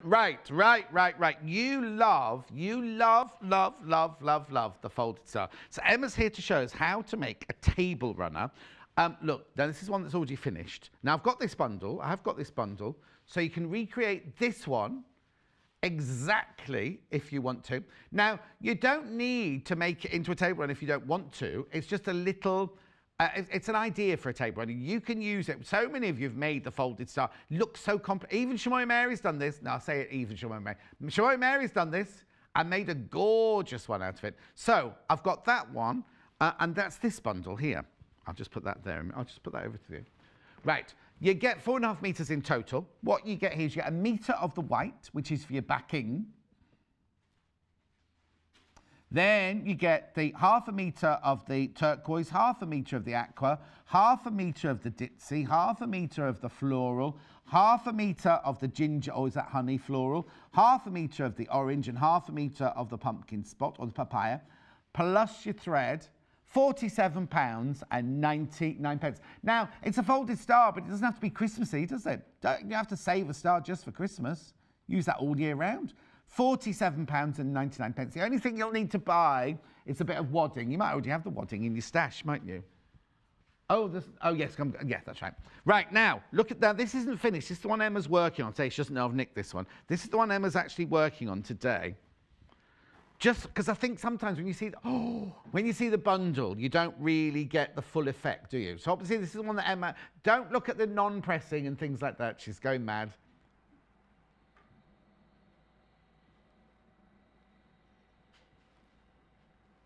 Right. You love the folded star. So Emma's here to show us how to make a table runner. Look, now this is one that's already finished. Now I've got this bundle. I have got this bundle. So you can recreate this one exactly if you want to. Now, you don't need to make it into a table runner if you don't want to. It's just a little... it's an idea for a table runner. You can use it. So many of you have made the folded star. Looks so complex. Even Shamoy Mary's done this. No, I'll say it even Shamoy Mary. Shamoy Mary's done this and made a gorgeous one out of it. So I've got that one, and that's this bundle here. I'll just put that there. I'll just put that over to you. Right. You get 4.5 meters in total. What you get here is you get 1 meter of the white, which is for your backing. Then you get the 0.5 meter of the turquoise, 0.5 meter of the aqua, 0.5 meter of the ditzy, 0.5 meter of the floral, 0.5 meter of the ginger, or is that honey floral, 0.5 meter of the orange, and 0.5 meter of the pumpkin spot, or the papaya, plus your thread, £47.99. Now, it's a folded star, but it doesn't have to be Christmassy, does it? You have to save a star just for Christmas. Use that all year round. £47.99. The only thing you'll need to buy is a bit of wadding. You might already have the wadding in your stash, mightn't you? Oh, yes, that's right. Right, now, look at that. This isn't finished. This is the one Emma's working on. Say she doesn't know I've nicked this one. This is the one Emma's actually working on today. Just because I think sometimes when you see the bundle, you don't really get the full effect, do you? So obviously this is the one that Emma, don't look at the non-pressing and things like that. She's going mad.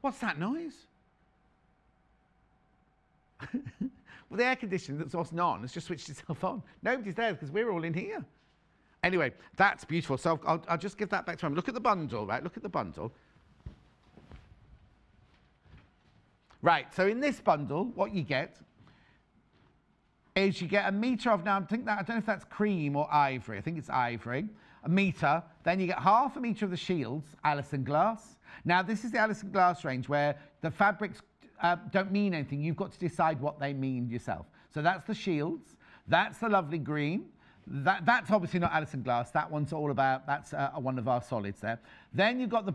What's that noise? Well, the air conditioning that's on has just switched itself on. Nobody's there because we're all in here. Anyway, that's beautiful. So I'll just give that back to him. Look at the bundle, right? Look at the bundle. Right, so in this bundle, what you get is you get 1 meter of, now I don't know if that's cream or ivory. I think it's ivory. 1 meter. Then you get 0.5 meter of the shields, Alison Glass. Now, this is the Alison Glass range where the fabrics don't mean anything. You've got to decide what they mean yourself. So that's the shields. That's the lovely green. That's obviously not Alison Glass. That one's all about, that's one of our solids there. Then you've got the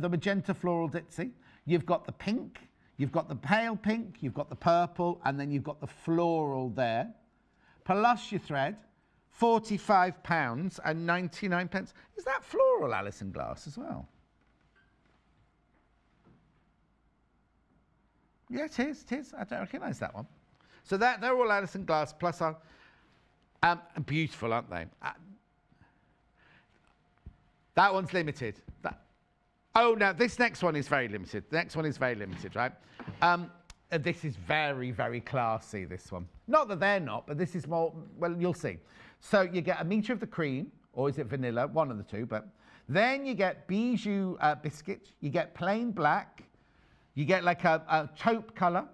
magenta floral ditzy. You've got the pink. You've got the pale pink. You've got the purple. And then you've got the floral there. Plus your thread. £45.99. Is that floral Alison Glass as well? Yeah, it is. I don't recognise that one. So they're all Alison Glass plus our... beautiful, aren't they? That one's limited. Oh, no, this next one is very limited. The next one is very limited, right? This is very, very classy, this one. Not that they're not, but this is more, well, you'll see. So you get 1 meter of the cream, or is it vanilla? One of the two, but then you get bijou biscuit. You get plain black. You get like a taupe colour.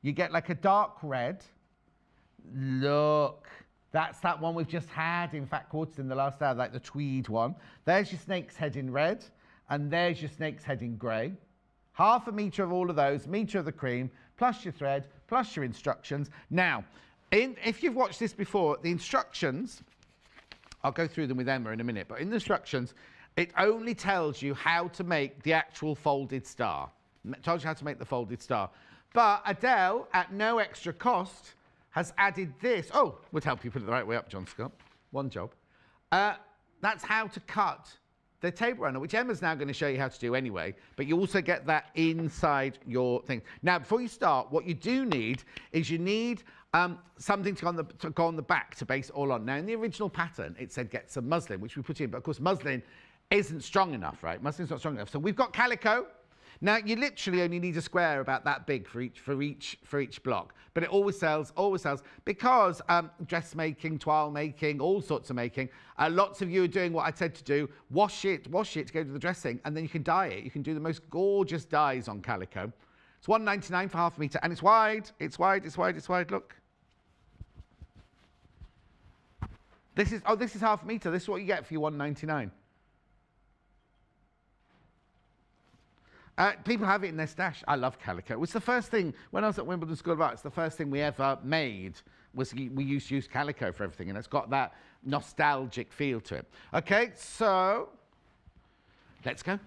You get like a dark red. Look. That's that one we've just had, in fact, quarters in the last hour, like the tweed one. There's your snake's head in red, and there's your snake's head in grey. 0.5 meter of all of those, meter of the cream, plus your thread, plus your instructions. Now, if you've watched this before, the instructions, I'll go through them with Emma in a minute, but in the instructions, it only tells you how to make the actual folded star. It tells you how to make the folded star. But Adele, at no extra cost, has added this. Oh, would help you put it the right way up, John Scott. One job. That's how to cut the table runner, which Emma's now going to show you how to do anyway, but you also get that inside your thing. Now, before you start, what you do need is you need something to go on the back to base it all on. Now, in the original pattern, it said get some muslin, which we put in, but of course, muslin isn't strong enough, right? Muslin's not strong enough. So we've got calico. Now, you literally only need a square about that big for each block, but it always sells, because dressmaking, toile making, all sorts of making, lots of you are doing what I said to do, wash it to go to the dressing, and then you can dye it. You can do the most gorgeous dyes on calico. It's £1.99 for 0.5 meter, and it's wide, look. This is 0.5 meter, this is what you get for your £1.99. People have it in their stash. I love calico. It was the first thing, when I was at Wimbledon School of Arts, the first thing we ever made was we used to use calico for everything, and it's got that nostalgic feel to it. Okay, so let's go.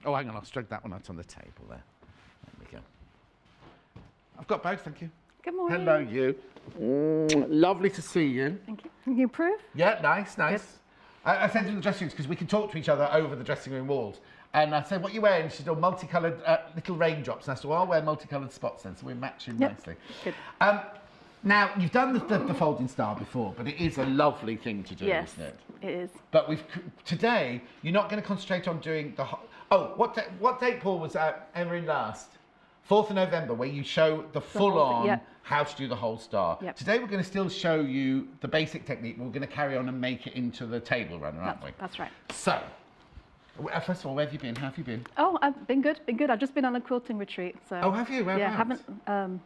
Oh, hang on, I'll stroke that one out on the table there. There we go. I've got both, thank you. Good morning. Hello, you. Lovely to see you. Thank you. Can you approve? Yeah, nice. I sent her to the dressing rooms because we can talk to each other over the dressing room walls. And I said, what are you wearing? She said, oh, multicoloured little raindrops. And I said, well, I'll wear multicoloured spots then, so we're matching nicely. Good. Now, you've done the folding star before, but it is a lovely thing to do, isn't it? It is. But today, you're not going to concentrate on doing the... what date, Paul, was ever in last? 4th of November, where you show the full-on how to do the whole star. Yep. Today, we're going to still show you the basic technique, but we're going to carry on and make it into the table runner, aren't we? That's right. So... first of all, where have you been? How have you been? Oh, I've been good. I've just been on a quilting retreat. So. Oh, have you? Whereabouts? Yeah, haven't.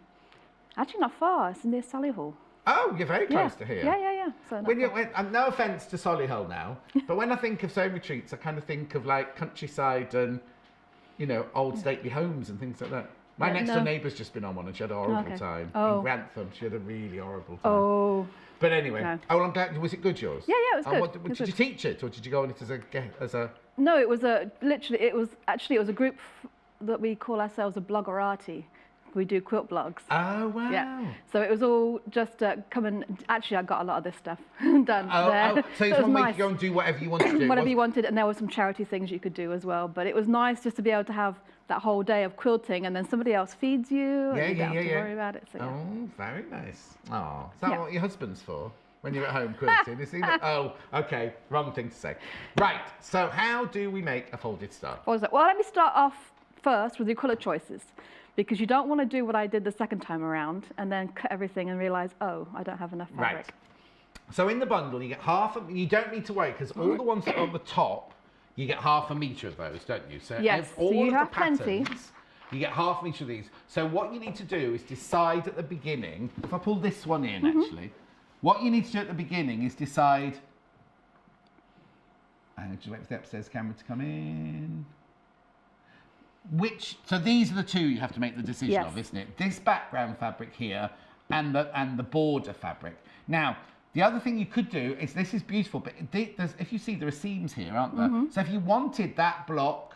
Actually, not far. It's near Solihull. Oh, you're very close to here. Yeah. So no offence to Solihull now, but when I think of sewing retreats, I kind of think of like countryside and, old stately homes and things like that. My next door neighbour's just been on one and she had a horrible time. In Grantham, she had a really horrible time. Oh. But anyway, I'm glad. Was it good, yours? Yeah, it was good. Did you teach it, or did you go on it as a? No, it was a group that we call ourselves a bloggerati. We do quilt blogs. Oh wow! Yeah, so it was all just come and actually I got a lot of this stuff done there. So it's one way to go and do whatever you want to do. Whatever you wanted, and there were some charity things you could do as well. But it was nice just to be able to have that whole day of quilting, and then somebody else feeds you. And you don't have to worry about it. So, Oh, very nice. Oh, is that what your husband's for? When you're at home quilting, is he? Oh, okay, wrong thing to say. Right. So how do we make a folded star? Well, let me start off first with your colour choices. Because you don't want to do what I did the second time around and then cut everything and realise, oh, I don't have enough fabric. Right. So in the bundle, you get you don't need to worry, because all the ones that are on the top, you get half a metre of those, don't you? So yes, all so you of have the patterns, plenty. you get half a metre of these. So what you need to do is decide at the beginning, if I pull this one in actually, what you need to do at the beginning is decide, and just wait for the upstairs camera to come in. So these are the two you have to make the decision of, isn't it? This background fabric here and the border fabric. Now, the other thing you could do is, this is beautiful, but if you see, there are seams here, aren't there? So if you wanted that block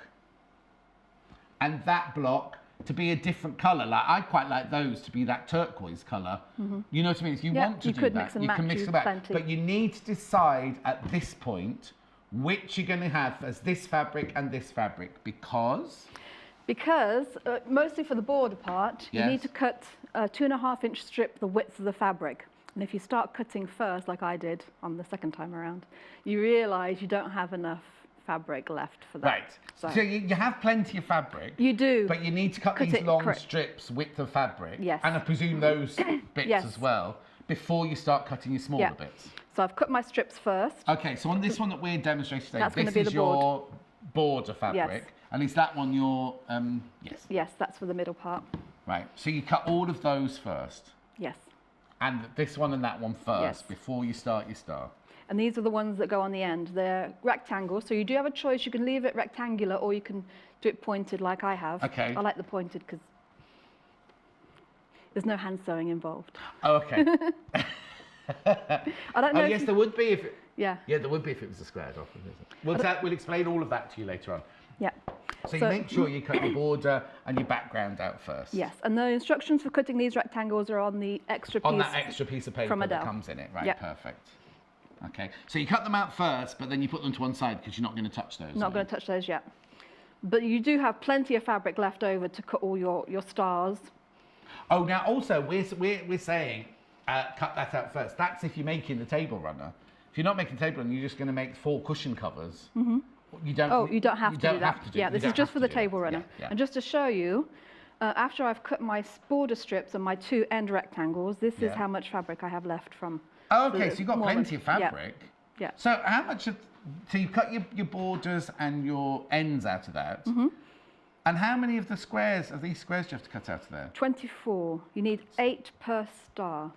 and that block to be a different colour, like I quite like those to be that turquoise colour. You know what I mean? If you want to do that, you can mix them back. But you need to decide at this point which you're going to have as this fabric and this fabric, because mostly for the border part, you need to cut a 2.5-inch strip the width of the fabric. And if you start cutting first, like I did on the second time around, you realise you don't have enough fabric left for that. Right. So you have plenty of fabric. You do. But you need to cut these long strips width of fabric. Yes. And I presume those bits as well, before you start cutting your smaller bits. So I've cut my strips first. Okay, so on this one that we're demonstrating today, this is your border fabric. Yes. And is that one your, yes? Yes, that's for the middle part. Right, so you cut all of those first? Yes. And this one and that one first, before you start your star? And these are the ones that go on the end. They're rectangles, so you do have a choice. You can leave it rectangular or you can do it pointed like I have. Okay. I like the pointed because there's no hand sewing involved. Oh, okay. I don't know. Oh, yes, there would be if it... Yeah, there would be if it was a squared off. We'll explain all of that to you later on. Yeah. So you make sure you cut your border and your background out first. Yes, and the instructions for cutting these rectangles are on the extra piece. On that extra piece of paper that comes in it, right? Perfect. Okay, so you cut them out first, but then you put them to one side because you're not going to touch those. Not going to touch those yet. But you do have plenty of fabric left over to cut all your stars. Oh, now also we're saying cut that out first. That's if you're making the table runner. If you're not making the table runner, you're just going to make 4 cushion covers. You don't. Oh, you don't have to do that. Yeah, this is just for the table runner. And just to show you, after I've cut my border strips and my 2 end rectangles, this is how much fabric I have left from. Oh, okay, so you've got plenty of fabric. Yeah. So how much so you cut your borders and your ends out of that. And how many of these squares do you have to cut out of there? 24. You need 8 per star.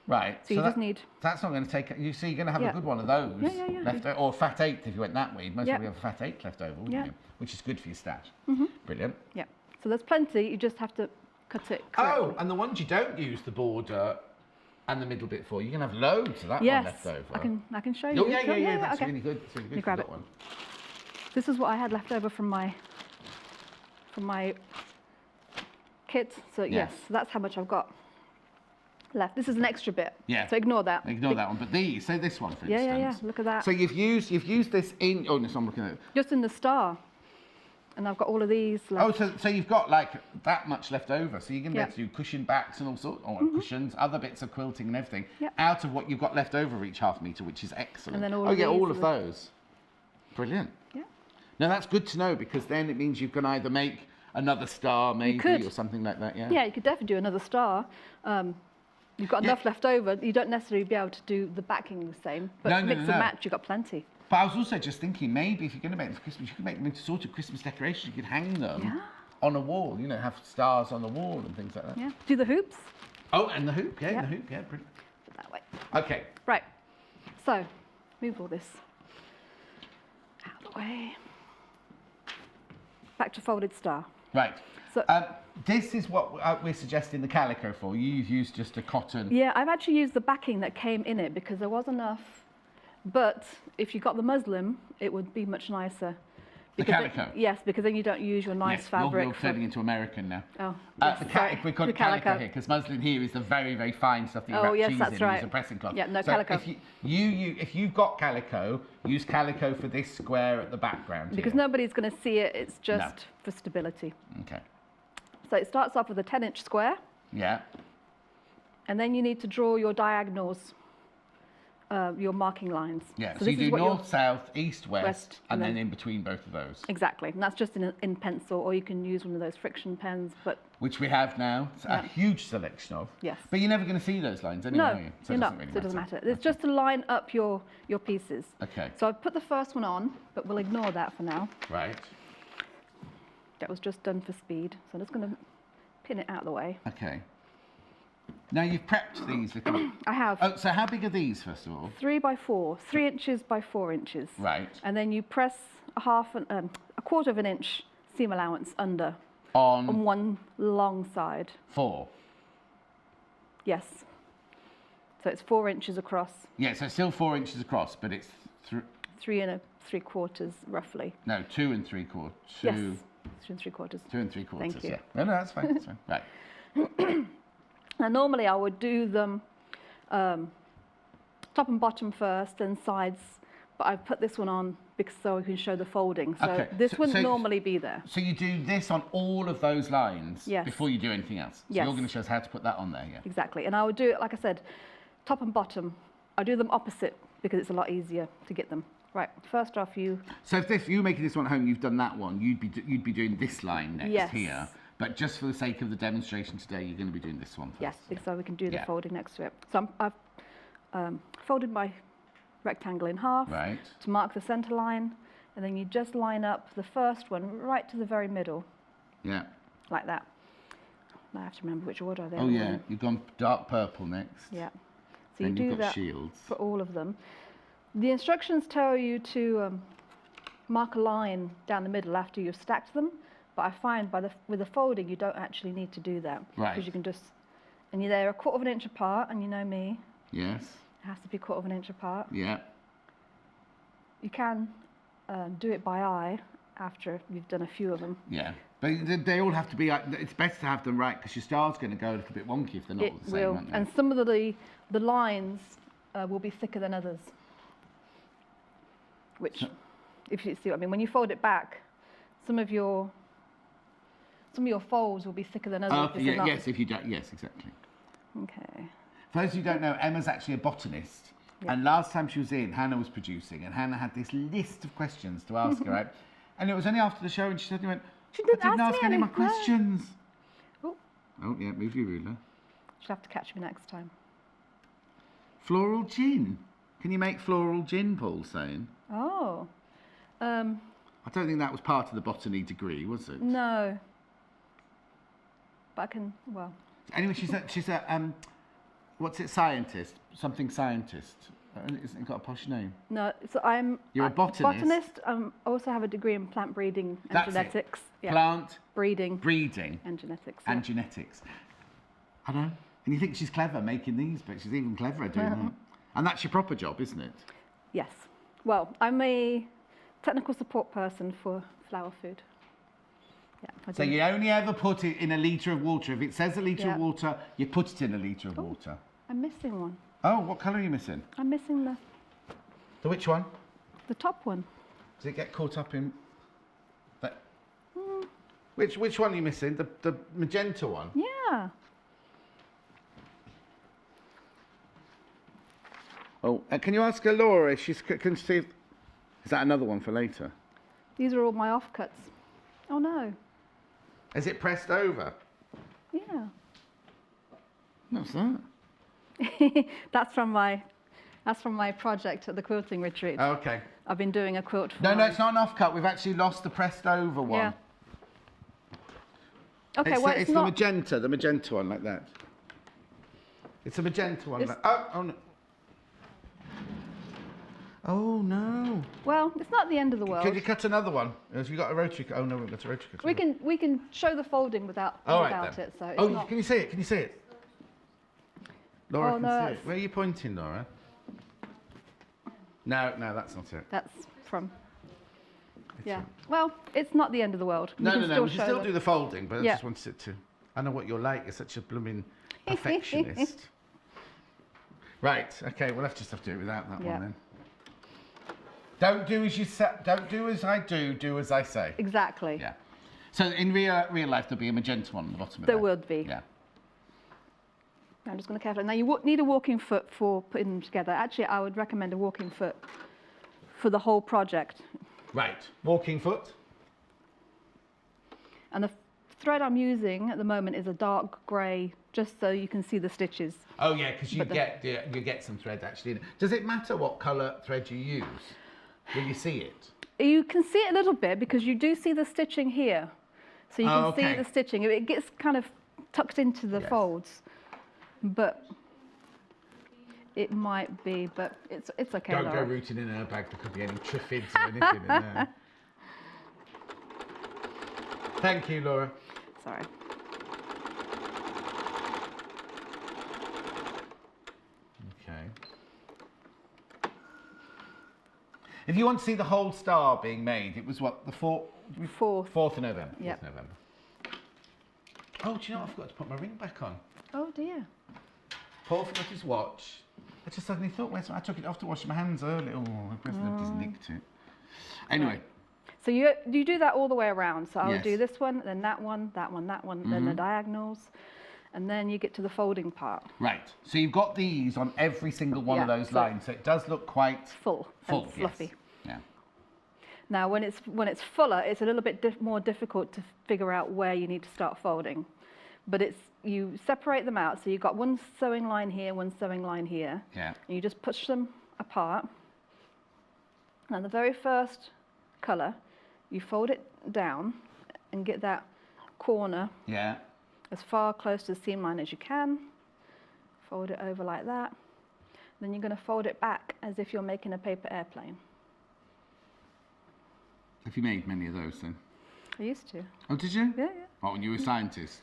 Right. So you just need... That's not going to take... You see, you're going to have a good one of those. Yeah. Left over, or fat 8 if you went that way. You'd most Yeah. probably have a fat 8 left over, wouldn't you? Which is good for your stash. Brilliant. Yeah. So there's plenty. You just have to cut it correctly. Oh, and the ones you don't use the border and the middle bit for, you can have loads of that one left over. I can show you. Oh, yeah. That's okay. really good. That's really good. You grab that it. one. This is what I had left over from my kit. So yes, that's how much I've got left. This is an extra bit. Yeah. So ignore that. Ignore that one. But these, so this one, for instance. Yeah. Look at that. So you've used this in... Oh, no, so I'm looking at it. Just in the star. And I've got all of these left. Oh, so you've got like that much left over. So you're going to be able to do cushion backs and all sorts, or cushions, other bits of quilting and everything, out of what you've got left over each half metre, which is excellent. And then all of those. Brilliant. Yeah. Now that's good to know, because then it means you can either make another star maybe or something like that. Yeah. Yeah, you could definitely do another star. You've got enough left over. You don't necessarily be able to do the backing the same, but mix and match, you've got plenty. But I was also just thinking, maybe if you're going to make them for Christmas, you could make them into sort of Christmas decoration. You could hang them on a wall, you know, have stars on the wall and things like that. Yeah. Do the hoops. Oh, and the hoop, the hoop, brilliant. Put that way. Okay. Right. So, move all this out of the way. Back to folded star. Right. So, this is what we're suggesting the calico for. You've used just a cotton. Yeah, I've actually used the backing that came in it because there was enough. But if you got the muslin, it would be much nicer. The calico? Yes, because then you don't use your nice fabric. You're turning into American now. Oh, we call it calico here, because muslin here is the very, very fine stuff that you wrap cheese in and use a pressing cloth. Yeah, no, so calico. If you've got calico, use calico for this square at the background because here. nobody's going to see it, it's just for stability. Okay. So it starts off with a 10-inch square. Yeah. And then you need to draw your diagonals. Your marking lines. Yeah, so you do north, south, east, west, and then in between both of those. Exactly, and that's just in pencil, or you can use one of those friction pens, but... Which we have now, a huge selection of. Yes. But you're never going to see those lines anyway, are you? So you're not, so it doesn't matter. It's just to line up your pieces. Okay. So I've put the first one on, but we'll ignore that for now. Right. That was just done for speed, so I'm just going to pin it out of the way. Okay. Now you've prepped these little... I have. Oh, so how big are these, first of all? 3 by 4, 3 inches by 4 inches. Right. And then you press a quarter of an inch seam allowance under. On one long side. 4? Yes. So it's 4 inches across. Yeah, so it's still 4 inches across, but it's... 3 3/4 roughly. No, 2 3/4. Yes, 2 3/4. 2 3/4. Thank you. Yeah. No, that's fine. That's fine. Right. Now, normally I would do them top and bottom first and sides, but I've put this one on because so I can show the folding. So this wouldn't normally be there. So you do this on all of those lines before you do anything else? So yes. You're going to show us how to put that on there, yeah? Exactly. And I would do it, like I said, top and bottom. I do them opposite because it's a lot easier to get them. Right, first off you... So if you're making this one at home, you've done that one, you'd be doing this line next here. But just for the sake of the demonstration today, you're going to be doing this one first. Yes, because so we can do the folding next to it. So I've folded my rectangle in half to mark the centre line, and then you just line up the first one right to the very middle. Yeah. Like that. I have to remember which order they're in. Oh yeah, you've gone dark purple next. Yeah. So you do that shields for all of them. The instructions tell you to mark a line down the middle after you've stacked them. But I find with the folding, you don't actually need to do that. Right. Because you can just, and they're a quarter of an inch apart, and you know me. Yes. It has to be a quarter of an inch apart. Yeah. You can do it by eye after you've done a few of them. Yeah. But they all have to be, it's best to have them right, because your star's going to go a little bit wonky if they're not all the same, aren't they? And some of the lines will be thicker than others. Which, if you see what I mean, when you fold it back, some of your folds will be thicker than others. Yes, if you don't. Yes, exactly. Okay. For those who don't know, Emma's actually a botanist. Yeah. And last time she was in, Hannah was producing, and Hannah had this list of questions to ask her, right? And it was only after the show, and she suddenly went, I didn't ask any of my questions. Oh, yeah, move your ruler. She'll have to catch me next time. Floral gin. Can you make floral gin, Paul's saying? Oh. I don't think that was part of the botany degree, was it? No. But I can, well. Anyway, she's what's it? Scientist, something scientist. Isn't it got a posh name? No, so I'm. You're a botanist. I also have a degree in plant breeding and That's genetics. It. Yeah. Plant breeding and genetics. And genetics. I know. And you think she's clever making these, but she's even cleverer doing that. And that's your proper job, isn't it? Yes. Well, I'm a technical support person for flower food. Yeah. So you only ever put it in a litre of water. If it says a litre of water, you put it in a litre of water. I'm missing one. Oh, what colour are you missing? I'm missing The which one? the top one. Does it get caught up in that? Which one are you missing? The magenta one? Yeah. Oh, can you ask her, Laura, if she's can see if, is that another one for later? These are all my offcuts. Oh no. Is it pressed over? Yeah. What's that? That's from my project at the quilting retreat. Oh, okay. I've been doing a quilt for No, it's not an offcut. We've actually lost the pressed over one. Yeah. Okay, it's not... the magenta one like that. It's a magenta one. Oh no. Oh no. Well, it's not the end of the world. Could you cut another one? Have you got a rotary cut? Oh no, we've got a rotary cut. We can show the folding without it. So it's not... Can you see it? Can you see it? Laura can see it. It's... Where are you pointing, Laura? No, that's not it. That's from... Yeah. Well, it's not the end of the world. No. We can still do the folding, but I just wanted it to... I know what you're like. You're such a blooming perfectionist. Right. Okay. We'll just have to do it without that one then. Don't do as you say. Don't do as I do. Do as I say. Exactly. Yeah. So in real life, there'll be a magenta one on the bottom of there would be. Yeah. I'm just going to carefully. Now you need a walking foot for putting them together. Actually, I would recommend a walking foot for the whole project. Right. Walking foot. And the thread I'm using at the moment is a dark grey, just so you can see the stitches. Oh yeah, because you get some thread actually. Does it matter what colour thread you use? Will you see it? You can see it a little bit because you do see the stitching here. So you can see the stitching. It gets kind of tucked into the folds. But it might be, but it's okay. Don't go rooting in her bag. There could be any triffids or anything in there. Thank you, Laura. Sorry. Okay. If you want to see the whole star being made, it was what, the 4th of November. Yeah. 4th November. Oh, do you know what? I forgot to put my ring back on. Oh dear. Paul forgot his watch. I just suddenly thought, I took it off to wash my hands earlier. Oh, I just nicked it. Anyway. Right. So you do that all the way around. So I'll do this one, then that one, then the diagonals, and then you get to the folding part. Right. So you've got these on every single one of those lines, so it does look quite full and fluffy. Yes. Yeah. Now, when it's fuller, it's a little bit more difficult to figure out where you need to start folding. But you separate them out. So you've got one sewing line here, one sewing line here. Yeah. And you just push them apart. Now, the very first colour, you fold it down and get that corner as far close to the seam line as you can. Fold it over like that. Then you're going to fold it back as if you're making a paper airplane. Have you made many of those then? I used to. Oh, did you? Yeah. Oh, when you were a scientist?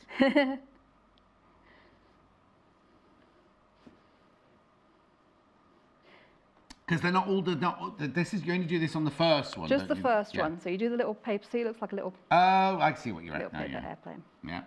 Because they're not all you only do this on the first one. Just the first one. So you do the little paper. See, it looks like a little. Oh, I see what you're at. Little paper airplane. Yeah.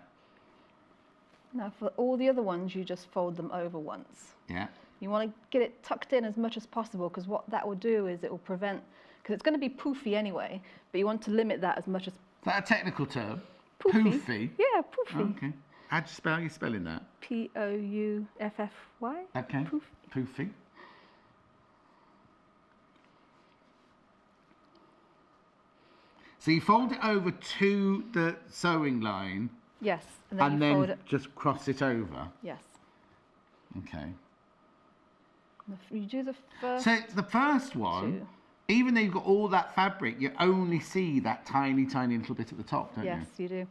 Now for all the other ones, you just fold them over once. Yeah. You want to get it tucked in as much as possible because what that will do is it will prevent, because it's going to be poofy anyway, but you want to limit that as much as. Is that a technical term? Poofy. Poofy? Yeah, poofy. Oh, okay. How do you spell? Are you spelling that? P-O-U-F-F-Y. Okay. Poofy. So you fold it over to the sewing line. Yes. And then just cross it over. Yes. Okay. You do the first. So the first one, even though you've got all that fabric, you only see that tiny, tiny little bit at the top, don't you? Yes, you do.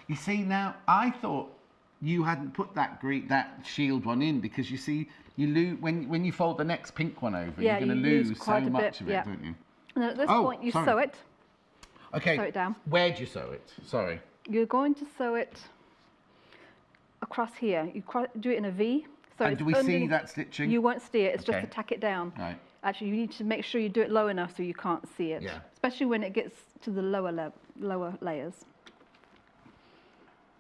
You see now, I thought you hadn't put that shield one in because you see, you lose when you fold the next pink one over, you're going to lose so much of it, don't you? And at this point, you sew it. Okay. Sew it down. Where do you sew it? Sorry. You're going to sew it across here. You do it in a V. So and do we see that stitching? You won't see it. It's just to tack it down. Right. Actually, you need to make sure you do it low enough so you can't see it. Yeah. Especially when it gets to the lower layers.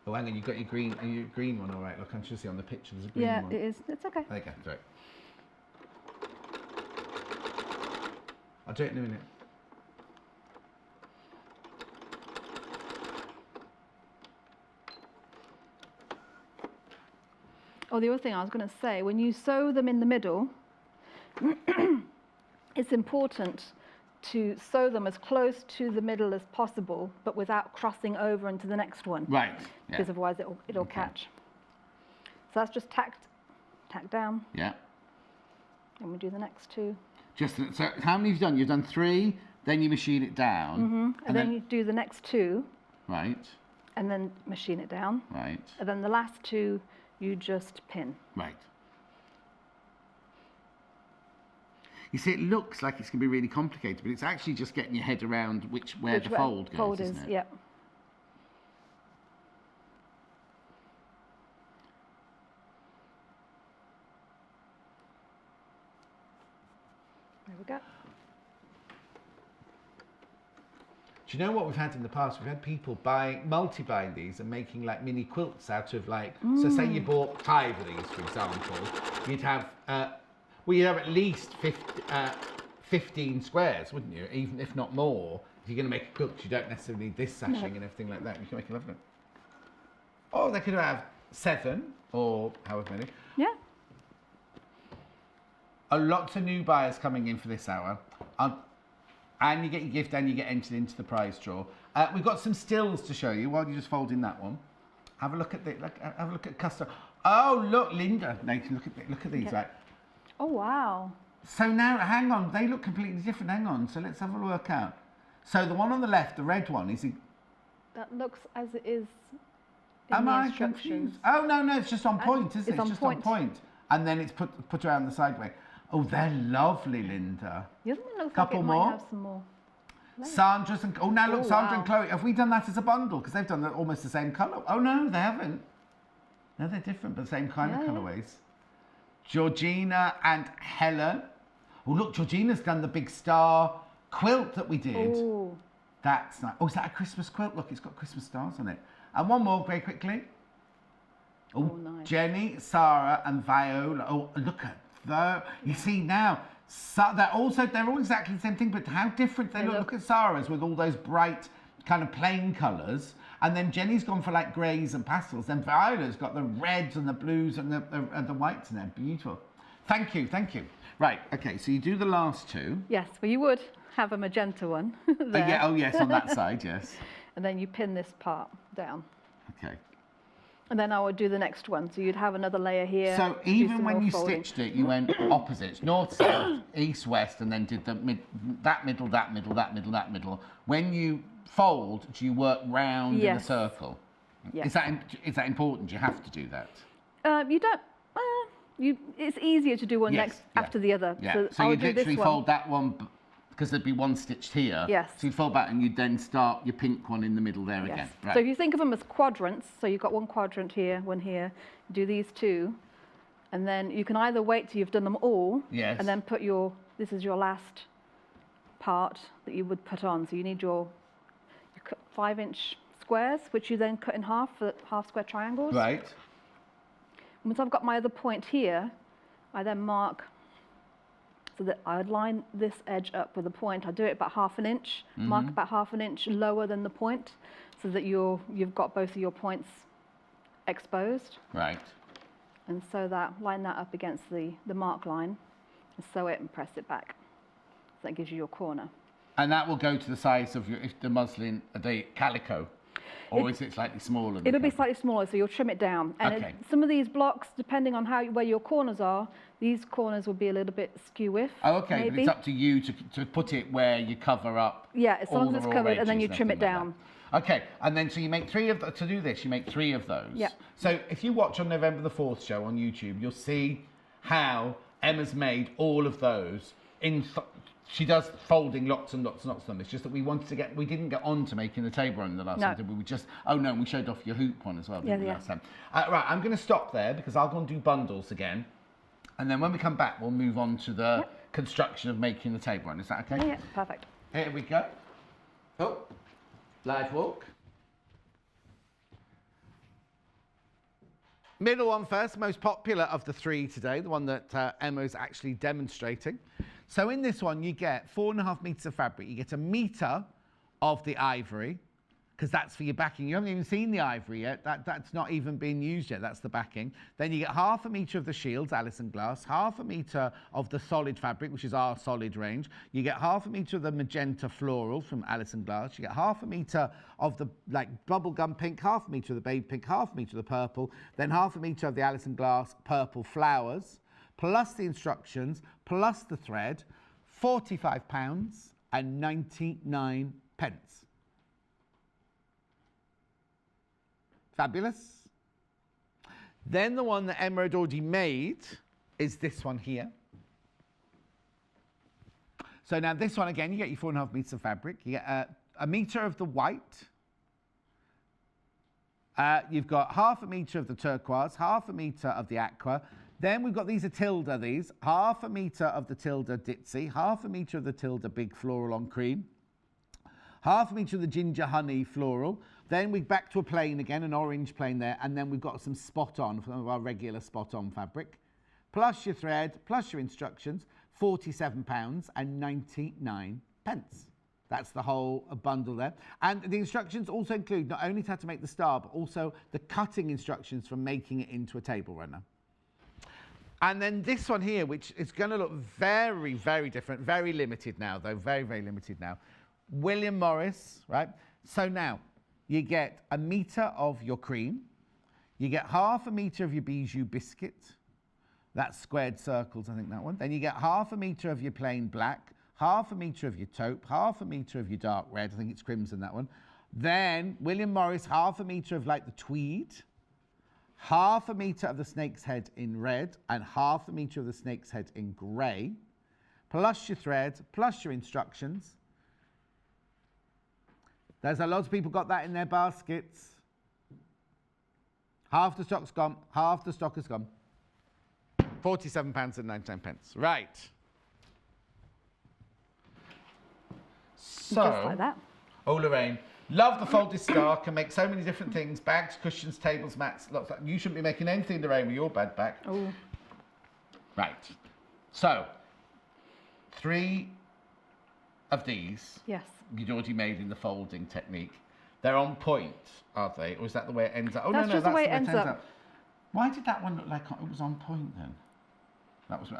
Oh, hang on, you've got your green one, all right. Look, I'm just see on the picture, there's a green one. Yeah, it is. It's okay. There you go, great. I'll do it in a minute. Oh, the other thing I was going to say, when you sew them in the middle, it's important to sew them as close to the middle as possible, but without crossing over into the next one. Right. Because otherwise it'll catch. So that's just tacked down. Yeah. And we do the next two. So how many have you done? You've done 3, then you machine it down. Mm-hmm. And then you do the next 2. Right. And then machine it down. Right. And then the last 2 you just pin. Right. You see, it looks like it's going to be really complicated, but it's actually just getting your head around where the fold goes, isn't it? Yeah. There we go. Do you know what we've had in the past? We've had people multi-buying these and making like mini quilts out of like, so say you bought 5 of these, for example, you'd have, you'd have at least 15 squares, wouldn't you? Even if not more. If you're going to make a quilt, you don't necessarily need this sashing and everything like that. You can make a lovely one. Or they could have 7 or however many. Yeah. A lot of new buyers coming in for this hour. And you get your gift and you get entered into the prize draw. We've got some stills to show you while you're just folding that one. Have a look at have a look at custom. Oh look, Linda, Nathan, look at these, right? Oh wow. So now, hang on, they look completely different. Hang on, so let's have a work out. So the one on the left, the red one, is. That looks as it is. Am I confused? Oh no, it's just on point, isn't it? It's just on point. And then it's put around the side way. Oh, they're lovely, Linda. Couple more. Might have some more. Sandra's and Sandra and Chloe. Have we done that as a bundle? Because they've done almost the same colour. Oh no, they haven't. No, they're different, but the same kind of colourways. Georgina and Helen. Oh look, Georgina's done the big star quilt that we did. Ooh. That's nice. Oh, is that a Christmas quilt? Look, it's got Christmas stars on it. And one more, very quickly. Oh, nice. Jenny, Sarah, and Viola. Oh, look at that. You see now, they're all exactly the same thing, but how different they look. Look at Sarah's with all those bright kind of plain colours. And then Jenny's gone for like greys and pastels. Then Viola's got the reds and the blues and the whites in there. Beautiful. Thank you. Right, okay, so you do the last 2. Yes, well you would have a magenta one there. Yeah, oh yes, on that side, yes. And then you pin this part down. Okay. And then I would do the next one. So you'd have another layer here. So even when you stitched it, you went opposites, north, south, east, west, and then did that middle. When you fold, do you work round in a circle? Yes. Is that important? You have to do that. You don't. It's easier to do one after the other. Yeah. So you'd literally fold that one because there'd be one stitched here. Yes. So you'd fold back and you'd then start your pink one in the middle there again. Right. So if you think of them as quadrants, so you've got one quadrant here, one here, do these 2, and then you can either wait till you've done them all, and then put this is your last part that you would put on. So you need your 5-inch squares, which you then cut in half for half square triangles. Right. Once I've got my other point here, I then mark so that I would line this edge up with a point. I do it about 1/2 inch, mark about 1/2 inch lower than the point, so that you've got both of your points exposed. Right. And sew line that up against the mark line, and sew it and press it back. So that gives you your corner. And that will go to the size of the muslin, the calico. Or is it slightly smaller? It'll be slightly smaller, so you'll trim it down. And some of these blocks, depending on where your corners are, these corners will be a little bit skew-if. Oh, okay, maybe. But it's up to you to put it where you cover up. Yeah, as long as it's covered, and then you trim it down. Okay, and then so you make 3 of to do this. You make 3 of those. Yeah. So if you watch on November the 4th show on YouTube, you'll see how Emma's made all of those she does folding lots and lots and lots of them. It's just that we didn't get on to making the table run in the last one, did we? We just, we showed off your hoop one as well, didn't we, last time? Right, I'm going to stop there because I'll go and do bundles again. And then when we come back, we'll move on to the construction of making the table run. Is that okay? Yeah, perfect. Here we go. Oh, live walk. Middle one first, most popular of the 3 today, the one that Emma is actually demonstrating. So in this one, you get 4.5 meters of fabric. You get 1 meter of the ivory, because that's for your backing. You haven't even seen the ivory yet. That's not even been used yet. That's the backing. Then you get 1/2 meter of the shields, Alison Glass, 1/2 meter of the solid fabric, which is our solid range. You get 1/2 meter of the magenta floral from Alison Glass. You get 1/2 meter of the bubblegum pink, 1/2 meter of the baby pink, 1/2 meter of the purple, then 1/2 meter of the Alison Glass purple flowers, plus the instructions, plus the thread, £45.99. Fabulous. Then the one that Emma had already made is this one here. So now this one again, you get your 4.5 meters of fabric. You get 1 meter of the white. You've got 1/2 meter of the turquoise, 1/2 meter of the aqua. Then we've got these are Tilda, 1/2 meter of the Tilda Ditzy, 1/2 meter of the Tilda Big Floral on Cream, 1/2 meter of the Ginger Honey Floral. Then we're back to a plain again, an orange plain there, and then we've got some spot on, some of our regular spot on fabric, plus your thread, plus your instructions, £47.99. That's the whole bundle there. And the instructions also include not only how to make the star, but also the cutting instructions for making it into a table runner. And then this one here, which is going to look very, very different, very limited now, though, very, very limited now. William Morris, right? So now, you get 1 meter of your cream. You get 1/2 meter of your bijou biscuit. That's squared circles, I think, that one. Then you get 1/2 meter of your plain black, 1/2 meter of your taupe, 1/2 meter of your dark red. I think it's crimson, that one. Then, William Morris, 1/2 meter of, like, the tweed. 1/2 meter of the snake's head in red and 1/2 meter of the snake's head in grey, plus your thread, plus your instructions. There's a lot of people got that in their baskets. Half the stock's gone, half the stock is gone. £47.99. Right. So, just like that. Oh, Lorraine. Love the folded star, can make so many different things. Bags, cushions, tables, mats, lots of, you shouldn't be making anything, Lorraine, with your bad back. Oh. Right. So, 3 of these you'd already made in the folding technique. They're on point, are they? Or is that the way it ends up? Oh, that's just the way it ends up. Why did that one look like it was on point then? That was,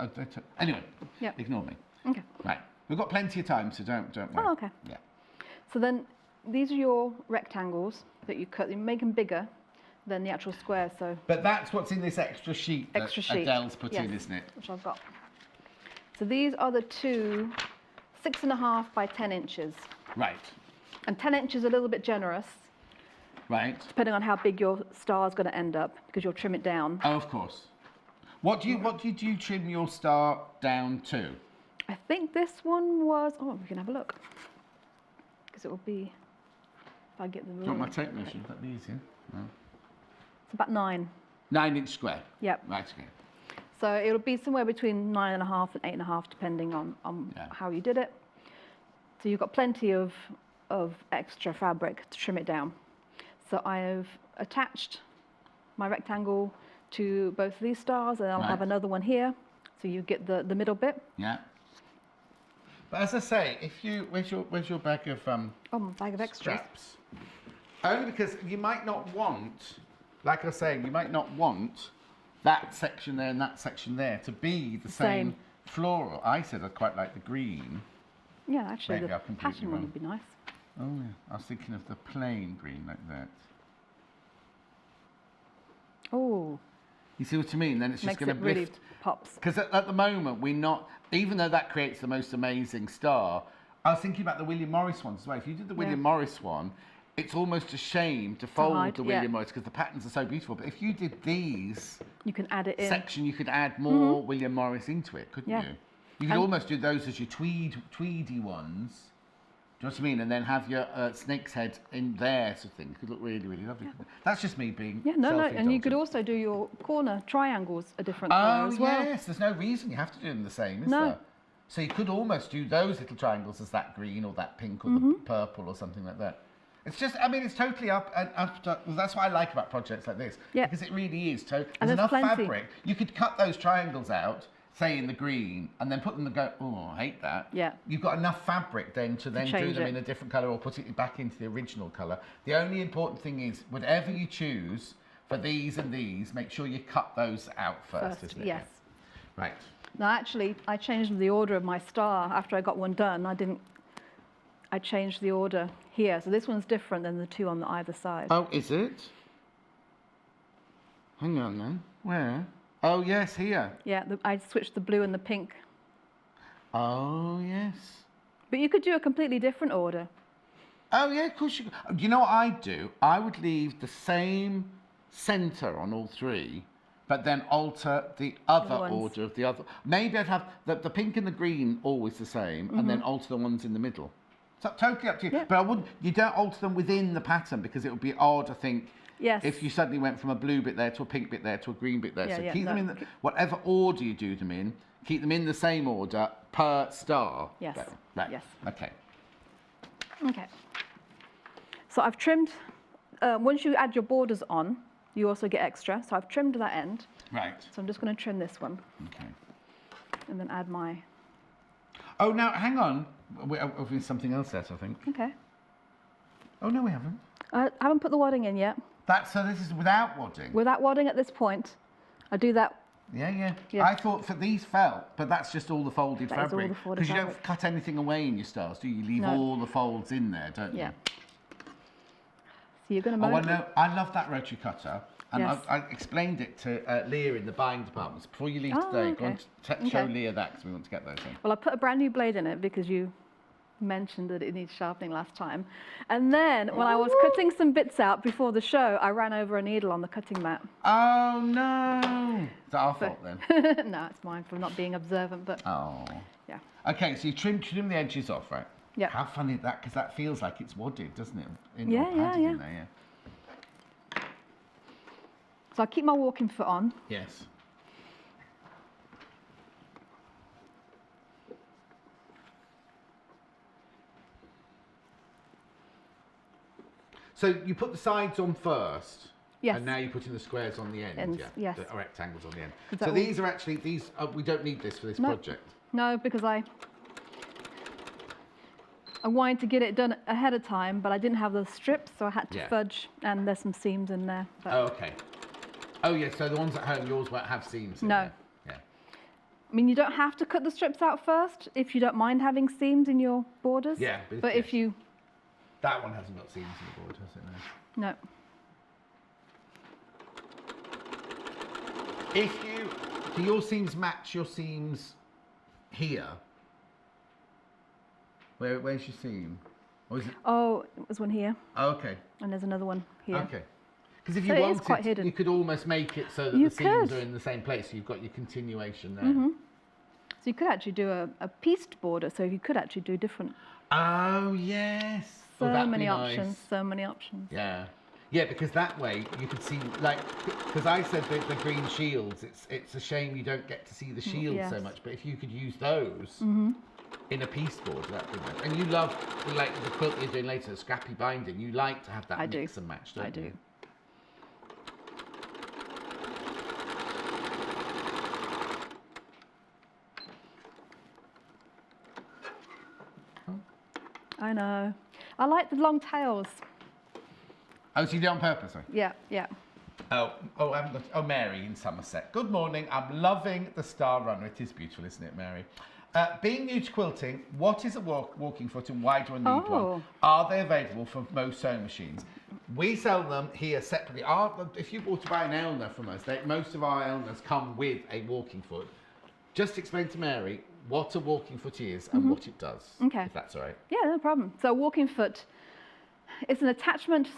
anyway, ignore me. Okay. Right. We've got plenty of time, so don't worry. Oh, okay. Yeah. So then, these are your rectangles that you cut. You make them bigger than the actual square. So. But that's what's in this extra sheet that Adele's put in, isn't it? Which I've got. So these are the 2 6.5 by 10 inches. Right. And 10 inches is a little bit generous. Right. Depending on how big your star is going to end up, because you'll trim it down. Oh, of course. What did you trim your star down to? I think this one was. Oh, we can have a look. Because it will be. If I get the. Do you want my tape measure? That'd be easier. No. It's about 9. 9-inch square. Yep. Right. Okay. So it'll be somewhere between 9.5 and 8.5, depending on how you did it. So you've got plenty of extra fabric to trim it down. So I've attached my rectangle to both of these stars, and I'll have another one here. So you get the middle bit. Yeah. But as I say, where's your bag of my bag of extras. Straps? Only because you might not want, like I was saying, you might not want that section there and that section there to be the same floral. I said I quite like the green. Yeah, actually, Maybe the pattern one would be nice. Oh yeah, I was thinking of the plain green like that. Oh. You see what I mean? Then it's just going to really pops. Because at the moment we're not, even though that creates the most amazing star, I was thinking about the William Morris ones as well. If you did the William Morris one, it's almost a shame to fold hide, the William Morris because the patterns are so beautiful. But if you did these you can add it in section, you could add more William Morris into it, couldn't you? You could almost do those as your tweedy ones. Do you know what I mean? And then have your snake's head in there, sort of thing. It could look really, really lovely. Yeah. That's just me being and you could also do your corner triangles a different colour as well. Oh, yes. There's no reason you have to do them the same, is there? So you could almost do those little triangles as that green or that pink or the purple or something like that. It's just, I mean, it's totally up to, well, that's what I like about projects like this. Yeah. Because it really is. There's enough fabric. You could cut those triangles out, say in the green, and then put them and go, oh, I hate that. Yeah. You've got enough fabric then to do them in a different colour or put it back into the original colour. The only important thing is, whatever you choose for these and these, make sure you cut those out first, isn't it? Yes. Right. No, actually, I changed the order of my star after I got one done. I changed the order here. So this one's different than the two on either side. Oh, is it? Hang on then. Where? Oh, yes, here. Yeah, I switched the blue and the pink. Oh, yes. But you could do a completely different order. Oh, yeah, of course you could. You know what I'd do? I would leave the same centre on all three, but then alter the other order of the other. Maybe I'd have the pink and the green always the same, and then alter the ones in the middle. So totally up to you. Yeah. But I wouldn't. You don't alter them within the pattern because it would be odd, I think. Yes. If you suddenly went from a blue bit there to a pink bit there to a green bit there. So keep them in whatever order you do them in, keep them in the same order per star. Yes. Right. Yes. Okay. Okay. So I've trimmed, once you add your borders on, you also get extra. So I've trimmed that end. Right. So I'm just going to trim this one. Okay. And then add my... Oh, now, hang on. We've something else there, I think. Okay. Oh, no, we haven't. I haven't put the wadding in yet. So this is without wadding? Without wadding at this point. I do that. Yeah. I thought for these felt, but that's just all the folded fabric. Because you don't cut anything away in your stars, do you? You leave all the folds in there, don't you? Yeah. So you're going to... Oh, I know. I love that rotary cutter. And I explained it to Leah in the buying departments. Before you leave today, go and show Leah that because we want to get those in. Well, I put a brand new blade in it because you mentioned that it needs sharpening last time. And then when I was cutting some bits out before the show, I ran over a needle on the cutting mat. Oh, no. Is that our fault then? No, it's mine for not being observant, but... Oh. Yeah. Okay, so you trim the edges off, right? Yeah. How funny is that? Because that feels like it's wadded, doesn't it? Yeah. So I keep my walking foot on. Yes. So you put the sides on first. Yes. And now you're putting the squares on the end. Yes. The rectangles on the end. So these are actually, we don't need this for this project. No, because I wanted to get it done ahead of time, but I didn't have those strips, so I had to fudge, and there's some seams in there. But... Oh, okay. Oh, yeah, so the ones at home, yours won't have seams in there. Yeah. I mean, you don't have to cut the strips out first if you don't mind having seams in your borders. Yeah. But if you... That one hasn't got seams in the border, has it? No. Do your seams match your seams here? Where's your seam? Or is it... Oh, there's one here. Oh, okay. And there's another one here. Okay. Because if you wanted, you could almost make it so that the seams are in the same place. So you've got your continuation there. So you could actually do a pieced border. So you could actually do different. Oh, yes. So many options. So many options. Yeah. Yeah, because that way you could see, like, because I said the green shields, it's a shame you don't get to see the shields so much. But if you could use those in a piece board, that'd be nice. And you love, like, the quilt you're doing later, scrappy binding. You like to have that mix and match, don't you? I do. I know. I like the long tails. Oh, so you did it on purpose? Sorry. Yeah. I haven't got... Oh, Mary in Somerset. Good morning. I'm loving the Star Runner. It is beautiful, isn't it, Mary? Being new to quilting, what is a walking foot and why do I need one? Are they available for most sewing machines? We sell them here separately. If you were to buy an Elna from us, most of our Elnas come with a walking foot. Just explain to Mary what a walking foot is and what it does. Okay. If that's all right. Yeah, no problem. So a walking foot it's an attachment.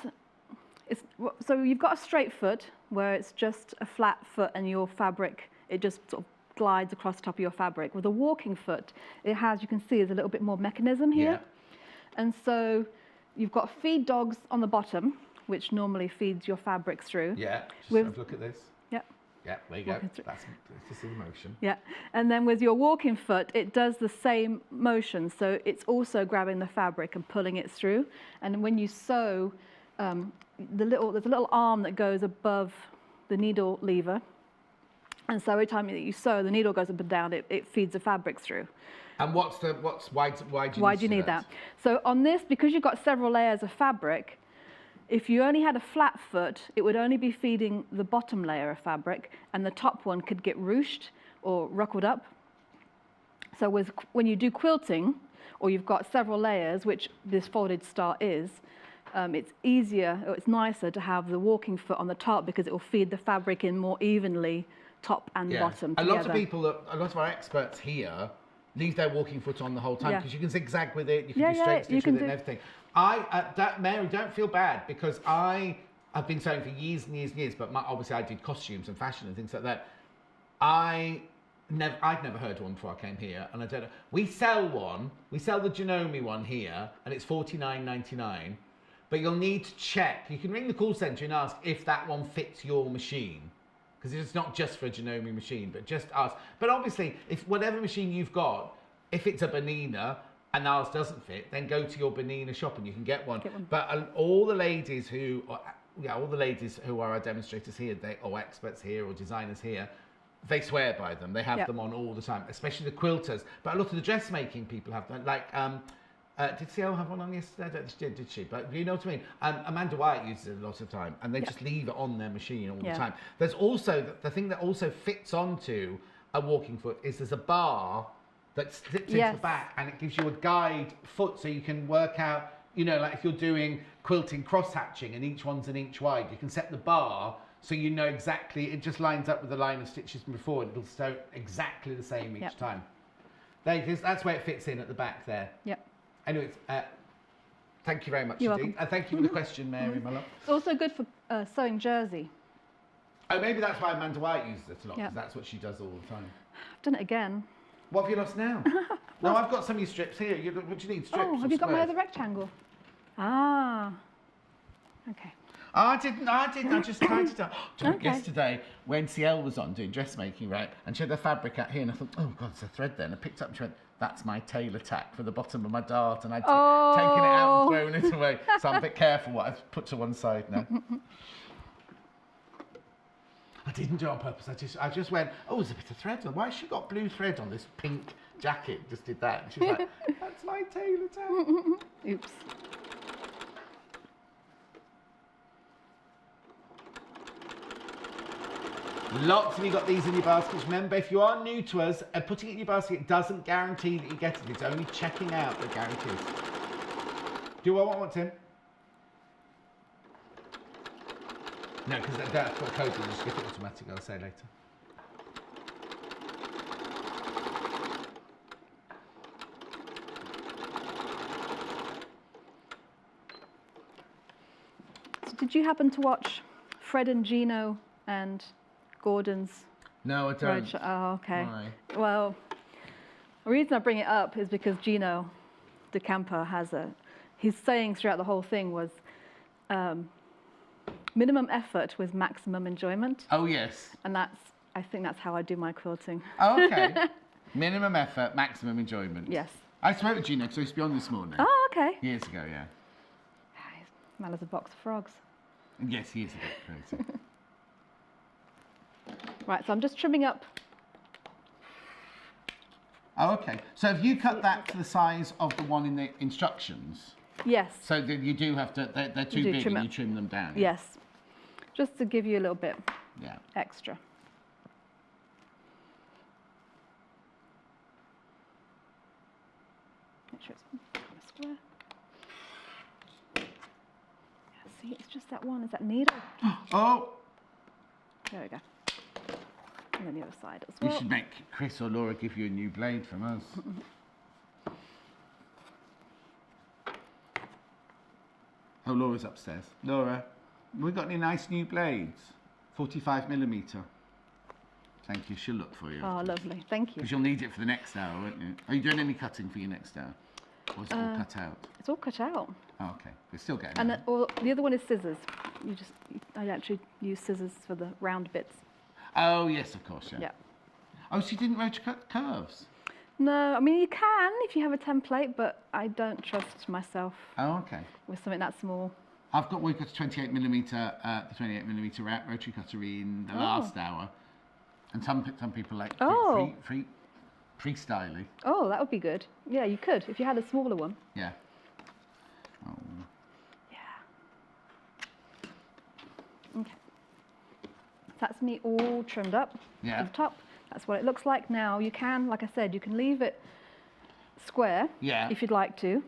So you've got a straight foot where it's just a flat foot and your fabric, it just sort of glides across the top of your fabric. With a walking foot, it has, you can see, there's a little bit more mechanism here. Yeah. And so you've got feed dogs on the bottom, which normally feeds your fabrics through. Yeah, just have a look at this. Yep. Yeah, there you go. That's just in motion. Yeah, and then with your walking foot, it does the same motion. So it's also grabbing the fabric and pulling it through. And when you sew, there's a little arm that goes above the needle lever. And so every time that you sew, the needle goes up and down, it feeds the fabric through. And why do you need that? So on this, because you've got several layers of fabric, if you only had a flat foot, it would only be feeding the bottom layer of fabric, and the top one could get ruched or ruckled up. So when you do quilting, or you've got several layers, which this folded start is, it's easier, or it's nicer to have the walking foot on the top because it will feed the fabric in more evenly, top and bottom together. A lot of people, a lot of our experts here, leave their walking foot on the whole time because you can zigzag with it, you can do straight stitch with it and everything. Mary, don't feel bad, because I've been sewing for years and years and years, but obviously I did costumes and fashion and things like that. I'd never heard one before I came here, and I don't know. We sell the Janome one here, and it's $49.99, but you'll need to check. You can ring the call centre and ask if that one fits your machine, because it's not just for a Janome machine, but just ask. But obviously, if whatever machine you've got, if it's a Bernina and ours doesn't fit, then go to your Bernina shop and you can get one. But all the ladies who are our demonstrators here, or experts here, or designers here, they swear by them. They have them on all the time, especially the quilters. But a lot of the dressmaking people have them. Like, did CL have one on yesterday? I don't think she did she? But you know what I mean? Amanda Wyatt uses it a lot of the time, and they just leave it on their machine all the time. There's also, the thing that also fits onto a walking foot is there's a bar that slips into the back, and it gives you a guide foot, so you can work out, you know, like if you're doing quilting cross-hatching and each one's an inch wide, you can set the bar so you know exactly, it just lines up with the line of stitches from before, and it'll sew exactly the same each time. That's where it fits in at the back there. Yep. Anyways, thank you very much indeed. Thank you for the question, Mary, my love. It's also good for sewing jersey. Oh, maybe that's why Amanda Wyatt uses it a lot, because that's what she does all the time. I've done it again. What have you lost now? No, I've got some of your strips here. What do you need, strips? Oh, have you got my other rectangle? Ah, okay. I didn't. I just tried to do it yesterday when CL was on doing dressmaking, right? And she had the fabric out here, and I thought, oh God, there's a thread there. And I picked up and she went, that's my tailor tack for the bottom of my dart. And I'd taken it out and thrown it away. So I'm a bit careful what I've put to one side now. I didn't do it on purpose. I just went, oh, there's a bit of thread on. Why has she got blue thread on this pink jacket? Just did that. And she was like, that's my tailor tack. Oops. Lots of you got these in your baskets. Remember, if you are new to us, putting it in your basket doesn't guarantee that you get it. It's only checking out that guarantees. Do I want Tim? No, because that's what code is. Just get it automatic. I'll say later. So did you happen to watch Fred and Gino and Gordon's? No, I don't. Oh, okay. Why? Well, the reason I bring it up is because Gino De Campo his saying throughout the whole thing was, minimum effort with maximum enjoyment. Oh, yes. And I think that's how I do my quilting. Oh, okay. Minimum effort, maximum enjoyment. Yes. I spoke to Gino because I used to be on this morning. Oh, okay. Years ago, yeah. He's man as a box of frogs. Yes, he is a bit crazy. Right, so I'm just trimming up. Oh, okay. So have you cut that to the size of the one in the instructions? Yes. So you do have to, they're too big and you trim them down? Yes. Just to give you a little bit extra. Make sure it's kind of square. Yeah, see, it's just that one. Is that needle? Oh! There we go. And then the other side as well. You should make Chris or Laura give you a new blade from us. Oh, Laura's upstairs. Laura, we got any nice new blades? 45mm. Thank you. She'll look for you. Oh, lovely. Thank you. Because you'll need it for the next hour, won't you? Are you doing any cutting for your next hour? Or is it all cut out? It's all cut out. Oh, okay. We're still getting And there. the other one is scissors. I actually use scissors for the round bits. Oh, yes, of course, yeah. Yeah. Oh, so you didn't rotary cut curves? No, I mean, you can if you have a template, but I don't trust myself Oh, okay. with something that small. We've got a 28mm, the 28mm rotary cutter in the last hour. And some people like freestyling. Oh, that would be good. Yeah, you could if you had a smaller one. Yeah. Oh. Yeah. Okay. That's me all trimmed up at the top. That's what it looks like now. You can, like I said, you can leave it square if you'd like to,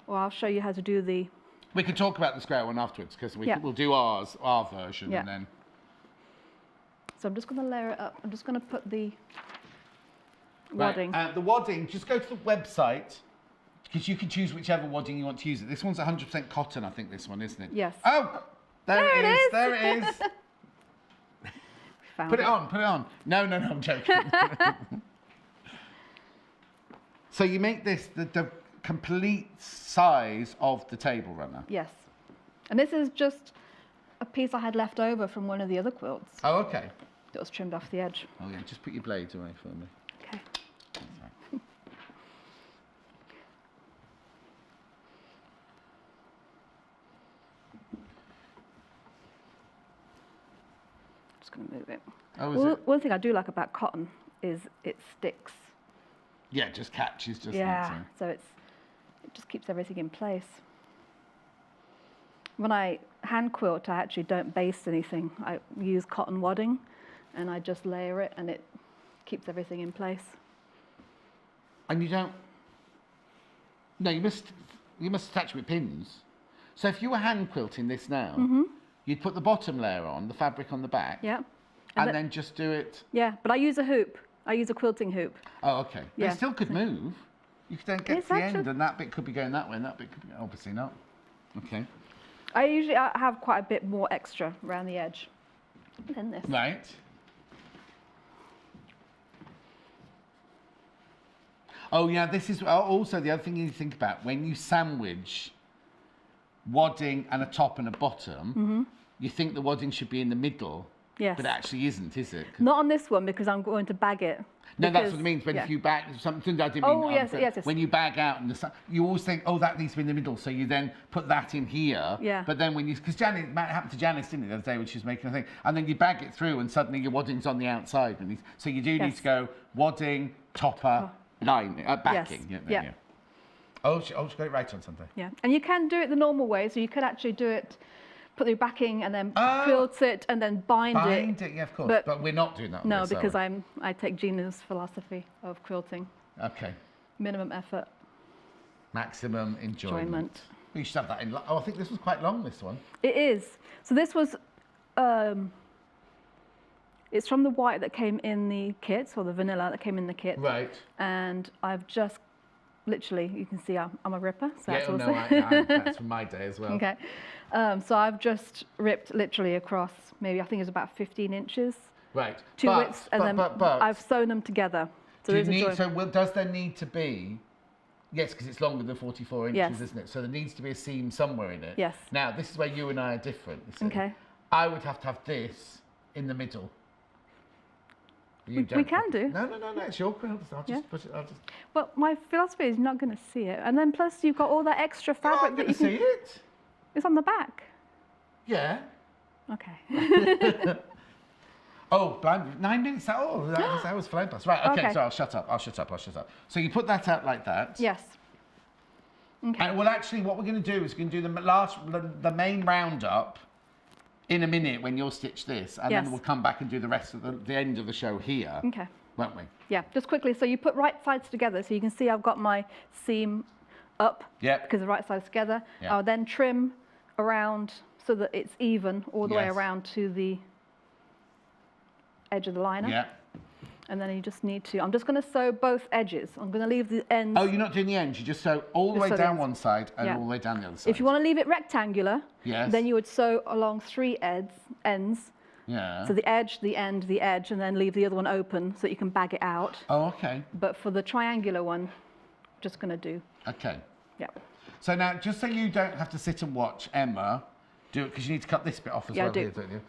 or I'll show you how to do the... We can talk about the square one afterwards because we'll do our version and then... So I'm just going to layer it up. I'm just going to put the wadding. The wadding, just go to the website because you can choose whichever wadding you want to use. This one's 100% cotton, I think, this one, isn't it? Yes. Oh, there it is. There it is. Put it on. No, I'm joking. So you make this the complete size of the table runner? Yes. And this is just a piece I had left over from one of the other quilts. Oh, okay. That was trimmed off the edge. Oh, yeah, just put your blades away for me. Okay. Just going to move it. Oh, well, one thing I do like about cotton is it sticks. Yeah, it just catches, just so it just keeps everything in place. When I hand quilt, I actually don't baste anything. I use cotton wadding, and I just layer it, and it keeps everything in place. And you don't... No, you must attach it with pins. So if you were hand quilting this now, you'd put the bottom layer on, the fabric on the back, and then just do it... Yeah, but I use a hoop. I use a quilting hoop. Oh, okay. But it still could move. You could then get to the end, and that bit could be going that way, and that bit could be... Obviously not. Okay. I usually have quite a bit more extra around the edge than this. Right. Oh, yeah, this is also the other thing you need to think about. When you sandwich wadding and a top and a bottom, you think the wadding should be in the middle. Yes. But it actually isn't, is it? Not on this one, because I'm going to bag it. No, that's what it means. When if you bag something, I didn't mean. Yes. When you bag out, you always think, oh, that needs to be in the middle. So you then put that in here. Yeah. But then because Janet, it happened to Janice, didn't it, the other day when she was making a thing, and then you bag it through, and suddenly your wadding's on the outside. So you do need to go wadding, topper, line, backing. Yes. Yeah. Oh, she got it right on Sunday. Yeah, and you can do it the normal way. So you could actually do it, put the backing, and then quilt it, and then bind it. Bind it, yeah, of course. But we're not doing that. No, because I take Gina's philosophy of quilting. Okay. Minimum effort. Maximum enjoyment. We should have that in. Oh, I think this was quite long, this one. It is. So this was, it's from the white that came in the kit, or the vanilla that came in the kit. Right. And I've just, literally, you can see I'm a ripper. So that's also... that's from my day as well. Okay. So I've just ripped literally across, maybe I think it's about 15 inches. Right. Two widths, and then I've sewn them together. So does there need to be... Yes, because it's longer than 44 inches, isn't it? So there needs to be a seam somewhere in it. Yes. Now, this is where you and I are different. You see. Okay. I would have to have this in the middle. We can do. No, it's your quilt. I'll just put it. Well, my philosophy is you're not going to see it. And then plus you've got all that extra fabric that you can... see it. It's on the back. Yeah. Okay. Oh, blind. 9 minutes. Oh, that was flying past. Right, okay, so I'll shut up. So you put that out like that. Yes. Okay. And well, actually, what we're going to do is we're going to do the main roundup in a minute when you'll stitch this, and then we'll come back and do the rest of the end of the show here. Okay. Won't we? Yeah, just quickly. So you put right sides together, so you can see I've got my seam up. Yep. Because the right sides together. Yep. I'll then trim around so that it's even all the way around to the edge of the liner. Yeah. And then you just need to, I'm just going to sew both edges. I'm going to leave the ends. Oh, you're not doing the ends. You just sew all the way down one side and all the way down the other side. If you want to leave it rectangular, then you would sew along 3 ends. Yeah. So the edge, the end, the edge, and then leave the other one open so that you can bag it out. Oh, okay. But for the triangular one, I'm just going to do. Okay. Yeah. So now, just so you don't have to sit and watch Emma do it, because you need to cut this bit off as well, here, don't you?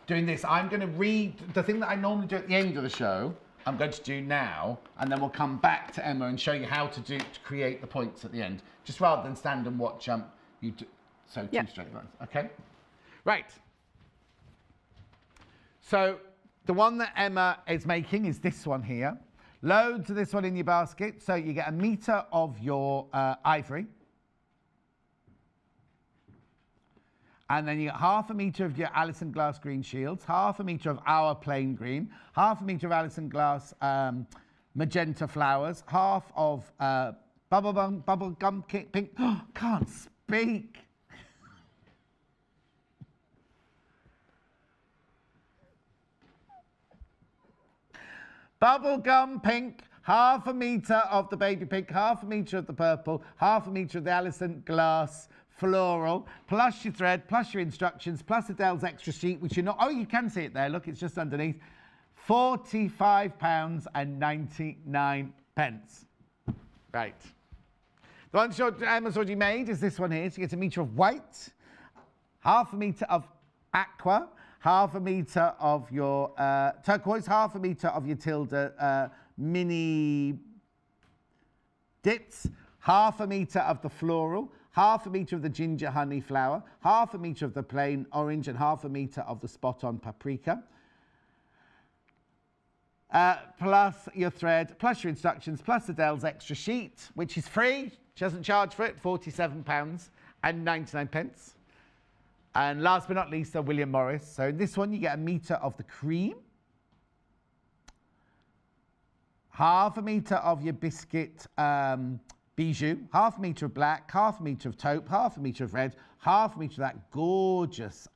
Doing this, I'm going to read the thing that I normally do at the end of the show. I'm going to do now, and then we'll come back to Emma and show you how to create the points at the end, just rather than stand and watch you do. So 2 straight lines, okay? Right. So the one that Emma is making is this one here. Loads of this one in your basket, so you get 1 metre of your ivory. And then you get 1/2 metre of your Alison Glass green shields, 1/2 metre of our plain green, 1/2 metre of Alison Glass magenta flowers, 1/2 of bubblegum pink. Oh, can't speak. Bubblegum pink, 1/2 metre of the baby pink, 1/2 metre of the purple, 1/2 metre of the Alison Glass floral, plus your thread, plus your instructions, plus Adele's extra sheet, which you're not, oh, you can see it there, look, it's just underneath. £45.99. Right. The one Emma's already made is this one here. So you get 1 metre of white, 1/2 metre of aqua, 1/2 metre of your turquoise, 1/2 metre of your Tilda mini dips, 1/2 metre of the floral, 1/2 metre of the ginger honey flower, 1/2 metre of the plain orange, and 1/2 metre of the spot on paprika. Plus your thread, plus your instructions, plus Adele's extra sheet, which is free. She doesn't charge for it, £47.99. And last but not least, William Morris. So in this one, you get 1 metre of the cream, 1/2 metre of your biscuit bijou, 1/2 metre of black, 1/2 metre of taupe, 1/2 metre of red, 1/2 metre of that gorgeous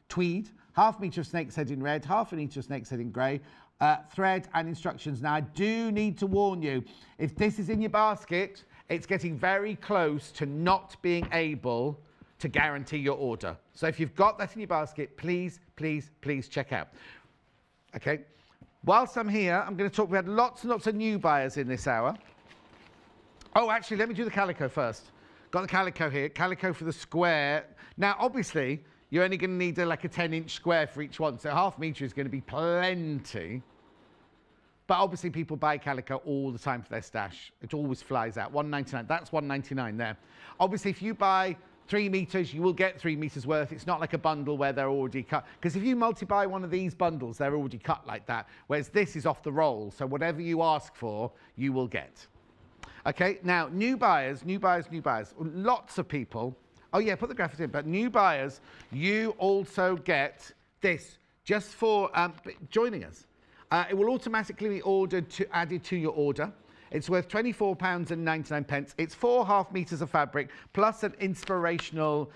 tweed, 1/2 metre of snake's head in red, 1/2 metre of snake's head in grey, thread and instructions. Now, I do need to warn you, if this is in your basket, it's getting very close to not being able to guarantee your order. So if you've got that in your basket, please, please, please check out. Okay. Whilst I'm here, I'm going to talk, we had lots and lots of new buyers in this hour. Oh, actually, let me do the calico first. Got the calico here, calico for the square. Now, obviously, you're only going to need like a 10-inch square for each one, so 1/2 metre is going to be plenty. But obviously, people buy calico all the time for their stash. It always flies out. £1.99, that's £1.99 there. Obviously, if you buy 3 metres, you will get 3 metres worth. It's not like a bundle where they're already cut. Because if you multi-buy one of these bundles, they're already cut like that. Whereas this is off the roll, so whatever you ask for, you will get. Okay, now, new buyers. Lots of people. Oh, yeah, put the graphics in. But new buyers, you also get this just for joining us. It will automatically be added to your order. It's worth £24.99. It's 4 metres of fabric plus an inspirational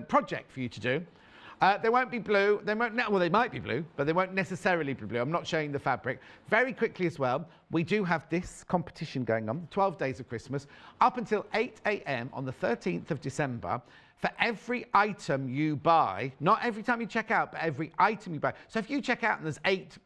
project for you to do. They won't be blue. Well, they might be blue, but they won't necessarily be blue. I'm not showing the fabric. Very quickly as well, we do have this competition going on, 12 days of Christmas, up until 8 a.m. on the 13th of December. For every item you buy, not every time you check out, but every item you buy. So if you check out and there's 8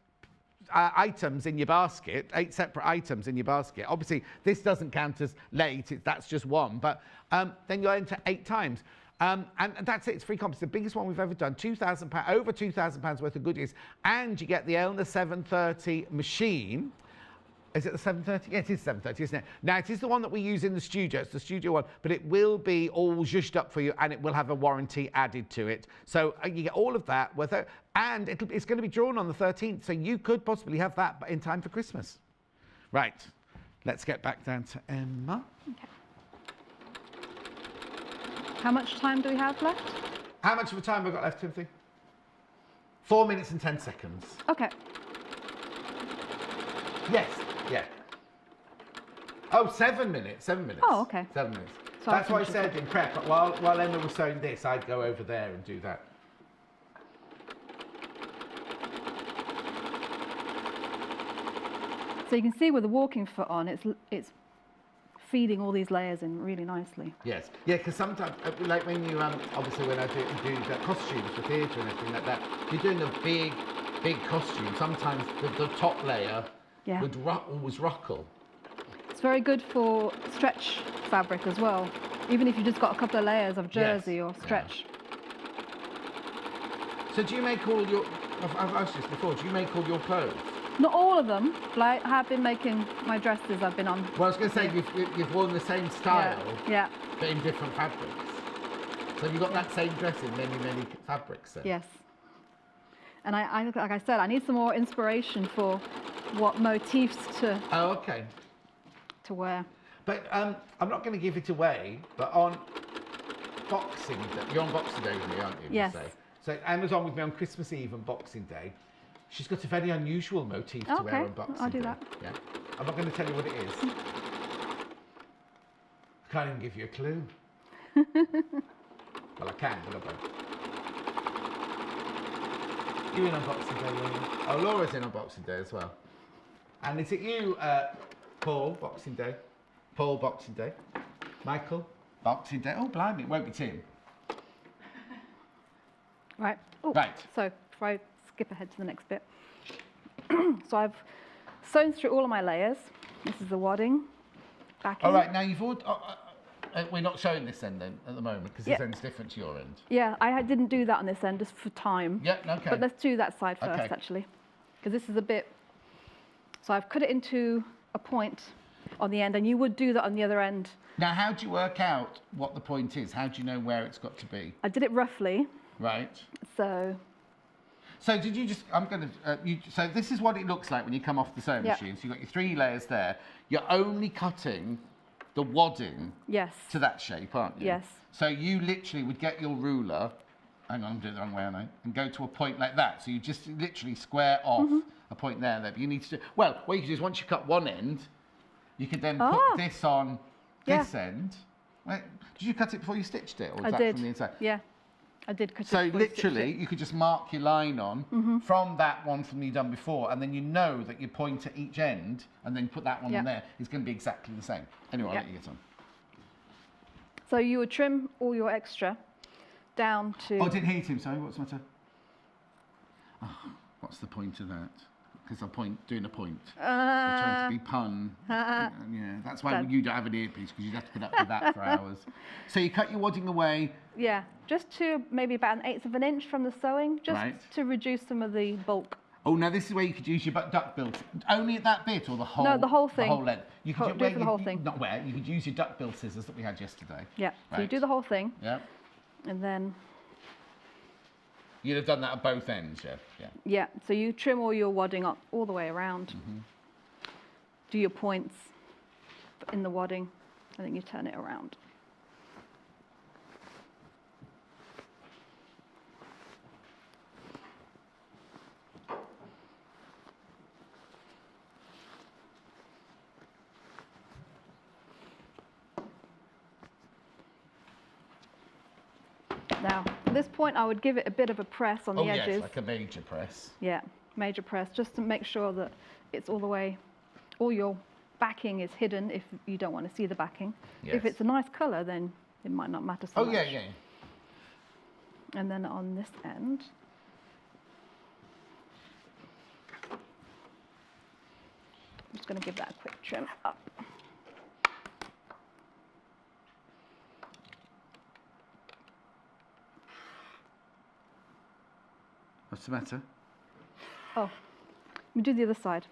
items in your basket, 8 separate items in your basket. Obviously, this doesn't count as late. That's just one. But then you'll enter 8 times. And that's it. It's free competition. The biggest one we've ever done. £2,000, over £2,000 worth of goodies. And you get the Elna 730 machine. Is it the 730? Yeah, it is 730, isn't it? Now, it is the one that we use in the studio. It's the studio one, but it will be all zhuzhed up for you, and it will have a warranty added to it. So you get all of that with it, and it's going to be drawn on the 13th, so you could possibly have that in time for Christmas. Right, let's get back down to Emma. Okay. How much time do we have left? How much of a time have we got left, Timothy? 4 minutes and 10 seconds. Okay. Yes. Yeah. Oh, 7 minutes. 7 minutes. Oh, okay. 7 minutes. So that's what I said in prep. While Emma was sewing this, I'd go over there and do that. So you can see with the walking foot on, it's feeding all these layers in really nicely. Yes, yeah, because sometimes, like when you, obviously when I do the costumes for theatre and everything like that, you're doing a big costume, sometimes the top layer would always ruckle. It's very good for stretch fabric as well, even if you just got a couple of layers of jersey or stretch. So do you make all your, I've asked this before, do you make all your clothes? Not all of them, but I have been making my dresses I've been on. Well, I was going to say, you've worn the same style, but in different fabrics. So you've got that same dress in many fabrics then? Yes. And I, like I said, I need some more inspiration for what motifs to to wear. But I'm not going to give it away, but on Boxing Day, you're on Boxing Day with me, aren't you? Yes. So Emma's on with me on Christmas Eve and Boxing Day. She's got a very unusual motif to wear on Boxing Day. I'll do that. Yeah. I'm not going to tell you what it is. I can't even give you a clue. Well, I can, but I won't. You're in on Boxing Day, Laura. Oh, Laura's in on Boxing Day as well. And is it you, Paul, Boxing Day? Paul, Boxing Day. Michael, Boxing Day. Oh, blimey, it won't be Tim. Right. Ooh, right. So, before I skip ahead to the next bit. So I've sewn through all of my layers. This is the wadding. Backing. All right, now you've all... we're not showing this end then at the moment because this end's different to your end. Yeah, I didn't do that on this end just for time. Yeah, okay. But let's do that side first, actually, because this is a bit. So I've cut it into a point on the end, and you would do that on the other end. Now, how do you work out what the point is? How do you know where it's got to be? I did it roughly. Right. So did you just? I'm going to. So this is what it looks like when you come off the sewing machine. So you've got your 3 layers there. You're only cutting the wadding to that shape, aren't you? Yes. So you literally would get your ruler, hang on, I'm doing it the wrong way, aren't I? And go to a point like that. So you just literally square off a point there. But you need to do, well, what you can do is once you cut one end, you could then put this on this end. Wait, did you cut it before you stitched it? Or was that from the inside? Yeah, I did cut it. So literally, you could just mark your line on from that one from you done before, and then you know that your point at each end, and then put that one on there, is going to be exactly the same. Anyway, I'll let you get on. So you would trim all your extra down to... Oh, I didn't hear Tim, sorry, what's the matter? Oh, what's the point of that? Because I'm doing a point. I'm trying to be pun. Yeah, that's why you don't have an earpiece, because you'd have to put up with that for hours. So you cut your wadding away. Yeah, just to maybe about 1/8 of an inch from the sewing, just to reduce some of the bulk. Oh, now this is where you could use your duck bill. Only at that bit, or the whole? No, the whole thing. The whole length. You could do it for the whole thing. Not where, you could use your duck bill scissors that we had yesterday. Yeah, so you do the whole thing. Yeah. And then... You'd have done that at both ends, yeah? Yeah, so you trim all your wadding up all the way around. Do your points in the wadding, and then you turn it around. Now, at this point, I would give it a bit of a press on the edges. Yes, like a major press. Yeah, major press, just to make sure that it's all the way, all your backing is hidden if you don't want to see the backing. Yes. If it's a nice colour, then it might not matter so much. Oh, yeah. And then on this end, I'm just going to give that a quick trim up. What's the matter? Oh, we do the other side.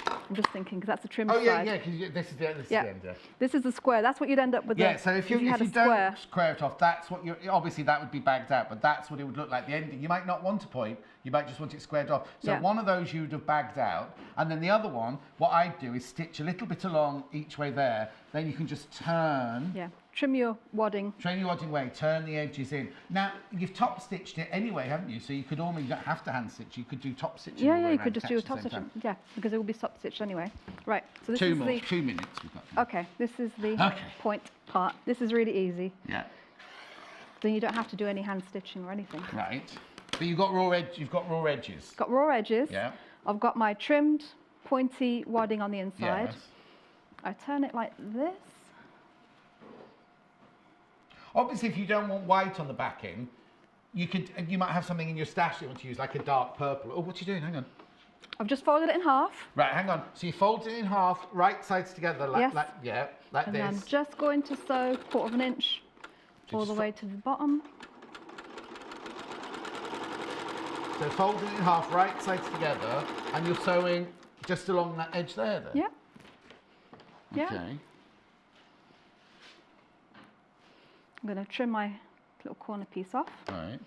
I'm just thinking, because that's the trim side. Oh, yeah, because this is the end, This is the square. That's what you'd end up with. Yeah, so if you don't square it off, that's what obviously that would be bagged out, but that's what it would look like. The ending, you might not want a point, you might just want it squared off. So one of those you would have bagged out, and then the other one, what I'd do is stitch a little bit along each way there, then you can just turn. Yeah, trim your wadding. Trim your wadding away, turn the edges in. Now, you've top stitched it anyway, haven't you? So you could you don't have to hand stitch, you could do top stitching. Yeah, you could just do a top stitching. Yeah, because it will be top stitched anyway. Right, so this is the... 2 minutes we've got. Okay, this is the point part. This is really easy. Yeah. Then you don't have to do any hand stitching or anything. Right. But you've got raw edges. Got raw edges. Yeah. I've got my trimmed pointy wadding on the inside. Yes. I turn it like this. Obviously, if you don't want white on the backing, you might have something in your stash that you want to use, like a dark purple. Oh, what are you doing? Hang on. I've just folded it in half. Right, hang on. So you fold it in half, right sides together, like, Yes. like And this. I'm just going to sew 1/4 inch all the way to the bottom. So fold it in half, right sides together, and you're sewing just along that edge there, then? Yep. Okay. Yeah. I'm going to trim my little corner piece off. Right.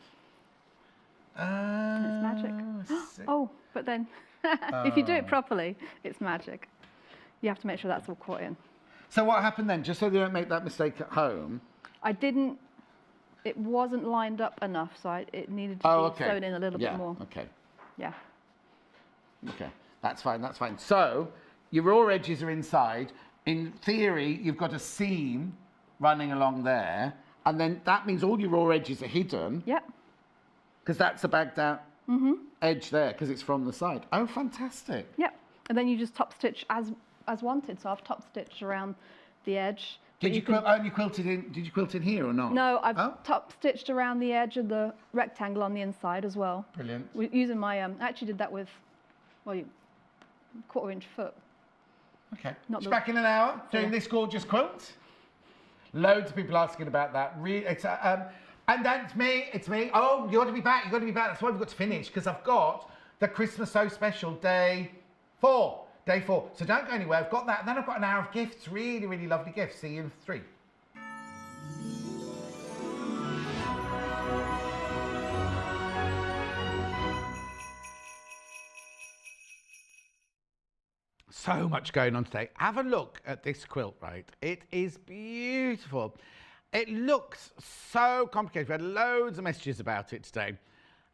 And it's magic. Oh, but then if you do it properly, it's magic. You have to make sure that's all caught in. So what happened then? Just so they don't make that mistake at home. It wasn't lined up enough, so it needed to be sewn in a little bit more. Okay. Yeah. Okay. That's fine. That's fine. So your raw edges are inside. In theory, you've got a seam running along there, and then that means all your raw edges are hidden. Yep. Because that's a bagged out edge there, because it's from the side. Oh, fantastic. Yep. And then you just top stitch as wanted. So I've top stitched around the edge. Did you quilted in? Did you quilt in here or not? No, I've top stitched around the edge of the rectangle on the inside as well. Brilliant. Using my I actually did that with 1/4 inch foot. Okay. Back in an hour doing this gorgeous quilt. Loads of people asking about that. And that's me. It's me. Oh, you got to be back. You got to be back. That's why we've got to finish, because I've got the Christmas Sew Special day 4. Day 4. So don't go anywhere. I've got that. Then I've got an hour of gifts. Really, really lovely gifts. See you in 3. So much going on today. Have a look at this quilt, right? It is beautiful. It looks so complicated. We had loads of messages about it today.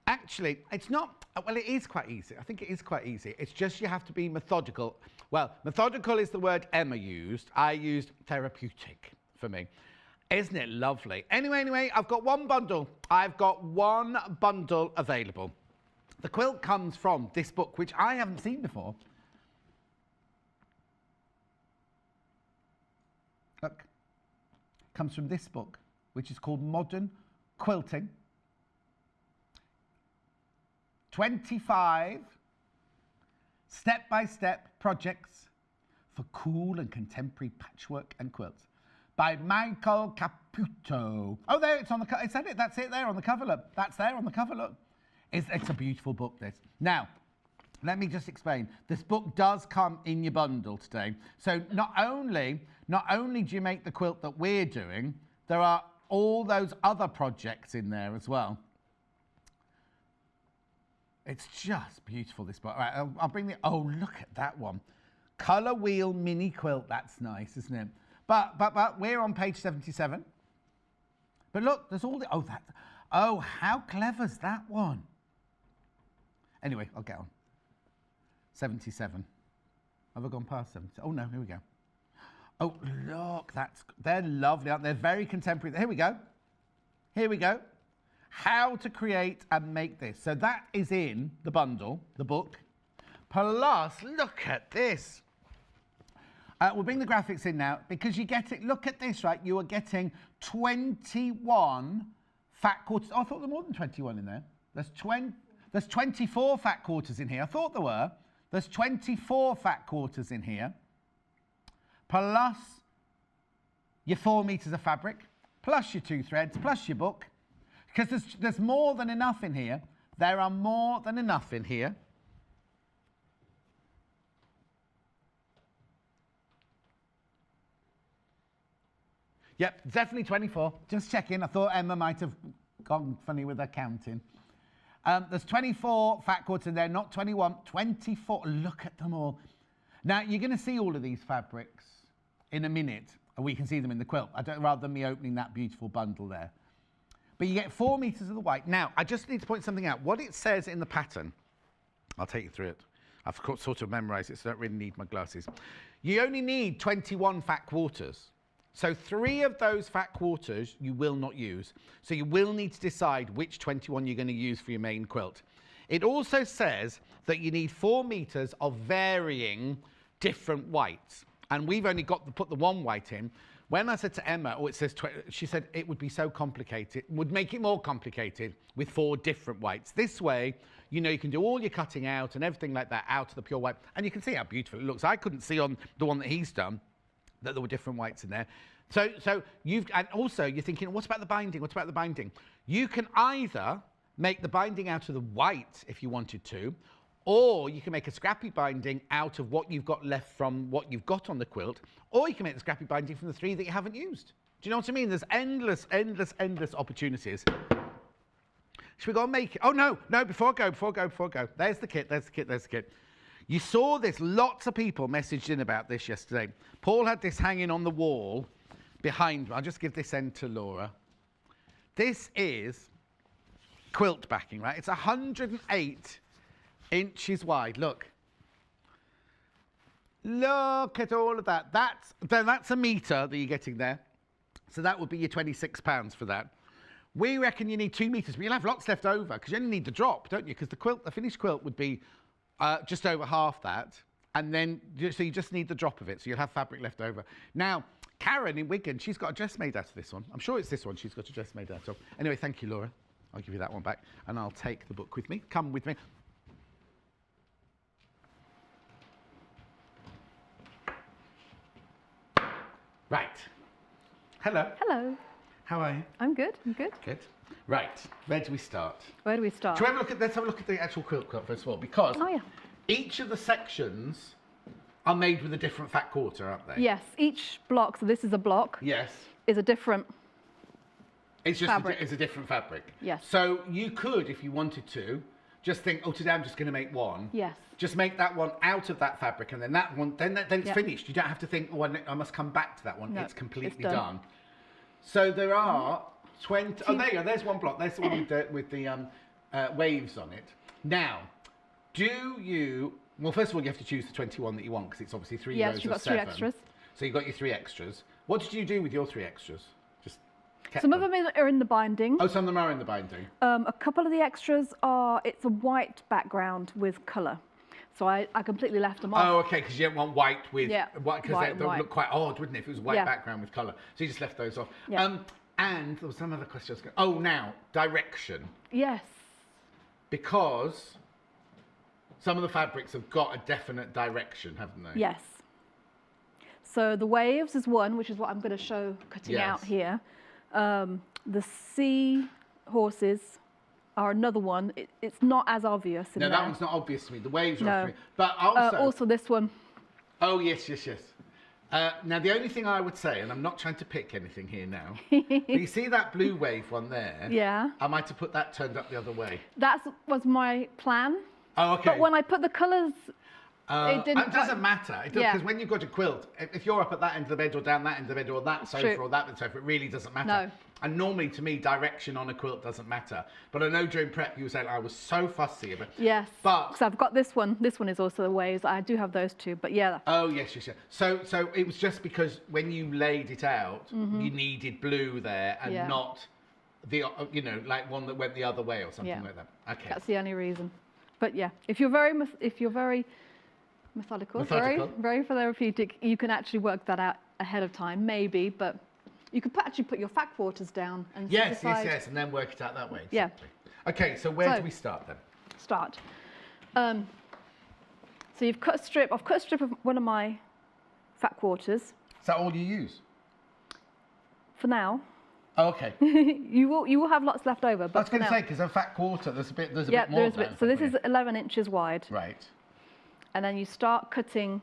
Actually, it's not, well, it is quite easy. I think it is quite easy. It's just you have to be methodical. Well, methodical is the word Emma used. I used therapeutic for me. Isn't it lovely? Anyway, I've got one bundle. I've got one bundle available. The quilt comes from this book, which I haven't seen before. Look, comes from this book, which is called Modern Quilting. 25 step-by-step projects for cool and contemporary patchwork and quilts by Michael Caputo. Oh, there, it's on the cover. Is that it? That's it there on the cover, look. That's there on the cover, look. It's a beautiful book, this. Now, let me just explain. This book does come in your bundle today. So not only do you make the quilt that we're doing, there are all those other projects in there as well. It's just beautiful, this book. All right, I'll bring the, oh, look at that one. Colour wheel mini quilt, that's nice, isn't it? But we're on page 77. But look, there's all the, oh, how clever's that one? Anyway, I'll get on. 77. Have I gone past 70? Oh no, here we go. Oh, look, they're lovely, aren't they? They're very contemporary. Here we go. Here we go. How to create and make this. So that is in the bundle, the book. Plus, look at this. We'll bring the graphics in now, because you get it. Look at this, right? You are getting 21 fat quarters. Oh, I thought there were more than 21 in there. There's 24 fat quarters in here. I thought there were. There's 24 fat quarters in here. Plus your 4 meters of fabric, plus your 2 threads, plus your book. Because there's more than enough in here. There are more than enough in here. Yep, definitely 24. Just checking. I thought Emma might have gone funny with her counting. There's 24 fat quarters in there, not 21, 24. Look at them all. Now, you're going to see all of these fabrics in a minute, and we can see them in the quilt. Rather than me opening that beautiful bundle there. But you get 4 meters of the white. Now, I just need to point something out. What it says in the pattern, I'll take you through it. I've sort of memorized it, so I don't really need my glasses. You only need 21 fat quarters. So 3 of those fat quarters you will not use. So you will need to decide which 21 you're going to use for your main quilt. It also says that you need 4 meters of varying different whites. And we've only got to put the one white in. When I said to Emma, oh, it says, she said it would be so complicated, would make it more complicated with 4 different whites. This way, you know, you can do all your cutting out and everything like that out of the pure white. And you can see how beautiful it looks. I couldn't see on the one that he's done that there were different whites in there. So and also you're thinking, what about the binding? What about the binding? You can either make the binding out of the white if you wanted to, or you can make a scrappy binding out of what you've got left from what you've got on the quilt, or you can make the scrappy binding from the 3 that you haven't used. Do you know what I mean? There's endless opportunities. Should we go and make it? Oh, no, before I go. There's the kit. You saw this, lots of people messaged in about this yesterday. Paul had this hanging on the wall behind me. I'll just give this end to Laura. This is quilt backing, right? It's 108 inches wide. Look at all of that. That's a metre that you're getting there. So that would be your £26 for that. We reckon you need 2 metres, but you'll have lots left over because you only need the drop, don't you? Because the finished quilt would be just over half that, and then so you just need the drop of it, so you'll have fabric left over. Now, Karen in Wigan, she's got a dress made out of this one. I'm sure it's this one she's got a dress made out of. Anyway, thank you, Laura. I'll give you that one back, and I'll take the book with me. Come with me. Right. Hello. Hello. How are you? I'm good. Good. Right. Where do we start? Where do we start? Let's have a look at the actual quilt first of all, because each of the sections are made with a different fat quarter, aren't they? Yes. Each block, so this is a block. Yes. Is a different fabric. It's a different fabric. Yes. So you could, if you wanted to, just think, oh, today I'm just going to make one. Yes. Just make that one out of that fabric, and then that one, then it's finished. You don't have to think, oh, I must come back to that one. No, it's completely done. So there are 20. Oh, there you go. There's one block. There's the one with the waves on it. Now, do you? Well, first of all, you have to choose the 21 that you want because it's obviously 3 rows of 7. Yes, you've got 3 extras. So you've got your 3 extras. What did you do with your 3 extras? Just kept some of them are in the binding. Oh, some of them are in the binding. A couple of the extras are. It's a white background with colour. So I completely left them off. Oh, okay, because you don't want white with white, because they would look quite odd, wouldn't it, if it was a white background with colour. So you just left those off. Yeah. And there was some other questions. Oh, now, direction. Yes. Because some of the fabrics have got a definite direction, haven't they? Yes. So the waves is one, which is what I'm going to show cutting out here. The sea horses are another one. It's not as obvious in there. No, that one's not obvious to me. The waves are obvious to me. But also this one. Oh, yes. Now, the only thing I would say, and I'm not trying to pick anything here now, but you see that blue wave one there? Yeah. I might have put that turned up the other way. That was my plan. Oh, okay. But when I put the colours, it didn't. It doesn't matter. Because when you've got a quilt, if you're up at that end of the bed or down that end of the bed or that sofa or that sofa, it really doesn't matter. No. And normally, to me, direction on a quilt doesn't matter. But I know during prep you were saying I was so fussy about. Yes. But because I've got this one. This one is also the waves. I do have those two. But yeah. Oh yes. So it was just because when you laid it out, you needed blue there and not the like one that went the other way or something like that. Okay. That's the only reason. But yeah, if you're very methodical. Very therapeutic, you can actually work that out ahead of time, maybe, but you could actually put your fat quarters down and decide. And then work it out that way. Exactly. Yeah. Okay, so where do we start then? So you've cut a strip. I've cut a strip of one of my fat quarters. Is that all you use? For now. Oh, okay. you will have lots left over. But I was going to say, because a fat quarter, there's a bit more. Yeah, there is a bit. So this is 11 inches wide. Right. And then you start cutting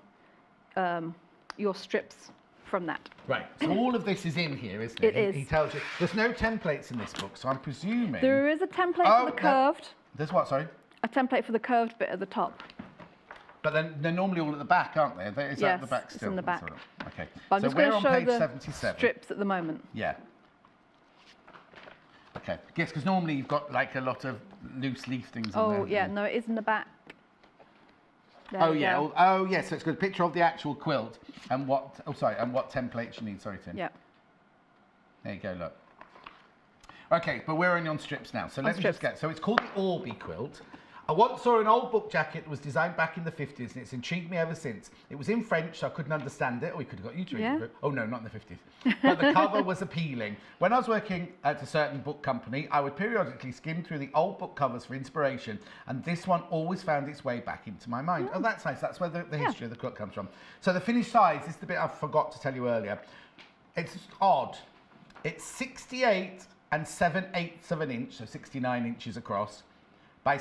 your strips from that. Right. So all of this is in here, isn't it? It is. He tells you. There's no templates in this book, so I'm presuming. There is a template for the curved. There's what, sorry? A template for the curved bit at the top. But then they're normally all at the back, aren't they? Is that the back still? It's in the back. Okay. But I'm just going to show page the 77. strips at the moment. Yeah. Okay. Yes, because normally you've got like a lot of loose leaf things in there. Oh, yeah. No, it is in the back. There oh, yeah. Oh, yes. So it's got a picture of the actual quilt and what... Oh, sorry. And what templates you need. Sorry, Tim. Yeah. There you go. Look. Okay, but we're only on strips now. So let's just get... So it's called the Orby quilt. I once saw an old book jacket that was designed back in the 50s and it's intrigued me ever since. It was in French, so I couldn't understand it. Or we could have got you to read it. Oh no, not in the 50s. But the cover was appealing. When I was working at a certain book company, I would periodically skim through the old book covers for inspiration, and this one always found its way back into my mind. Oh, that's nice. That's where the history of the quilt comes from. So the finished size, this is the bit I forgot to tell you earlier. It's odd. It's 68 and 7/8 of an inch, so 69 inches across, by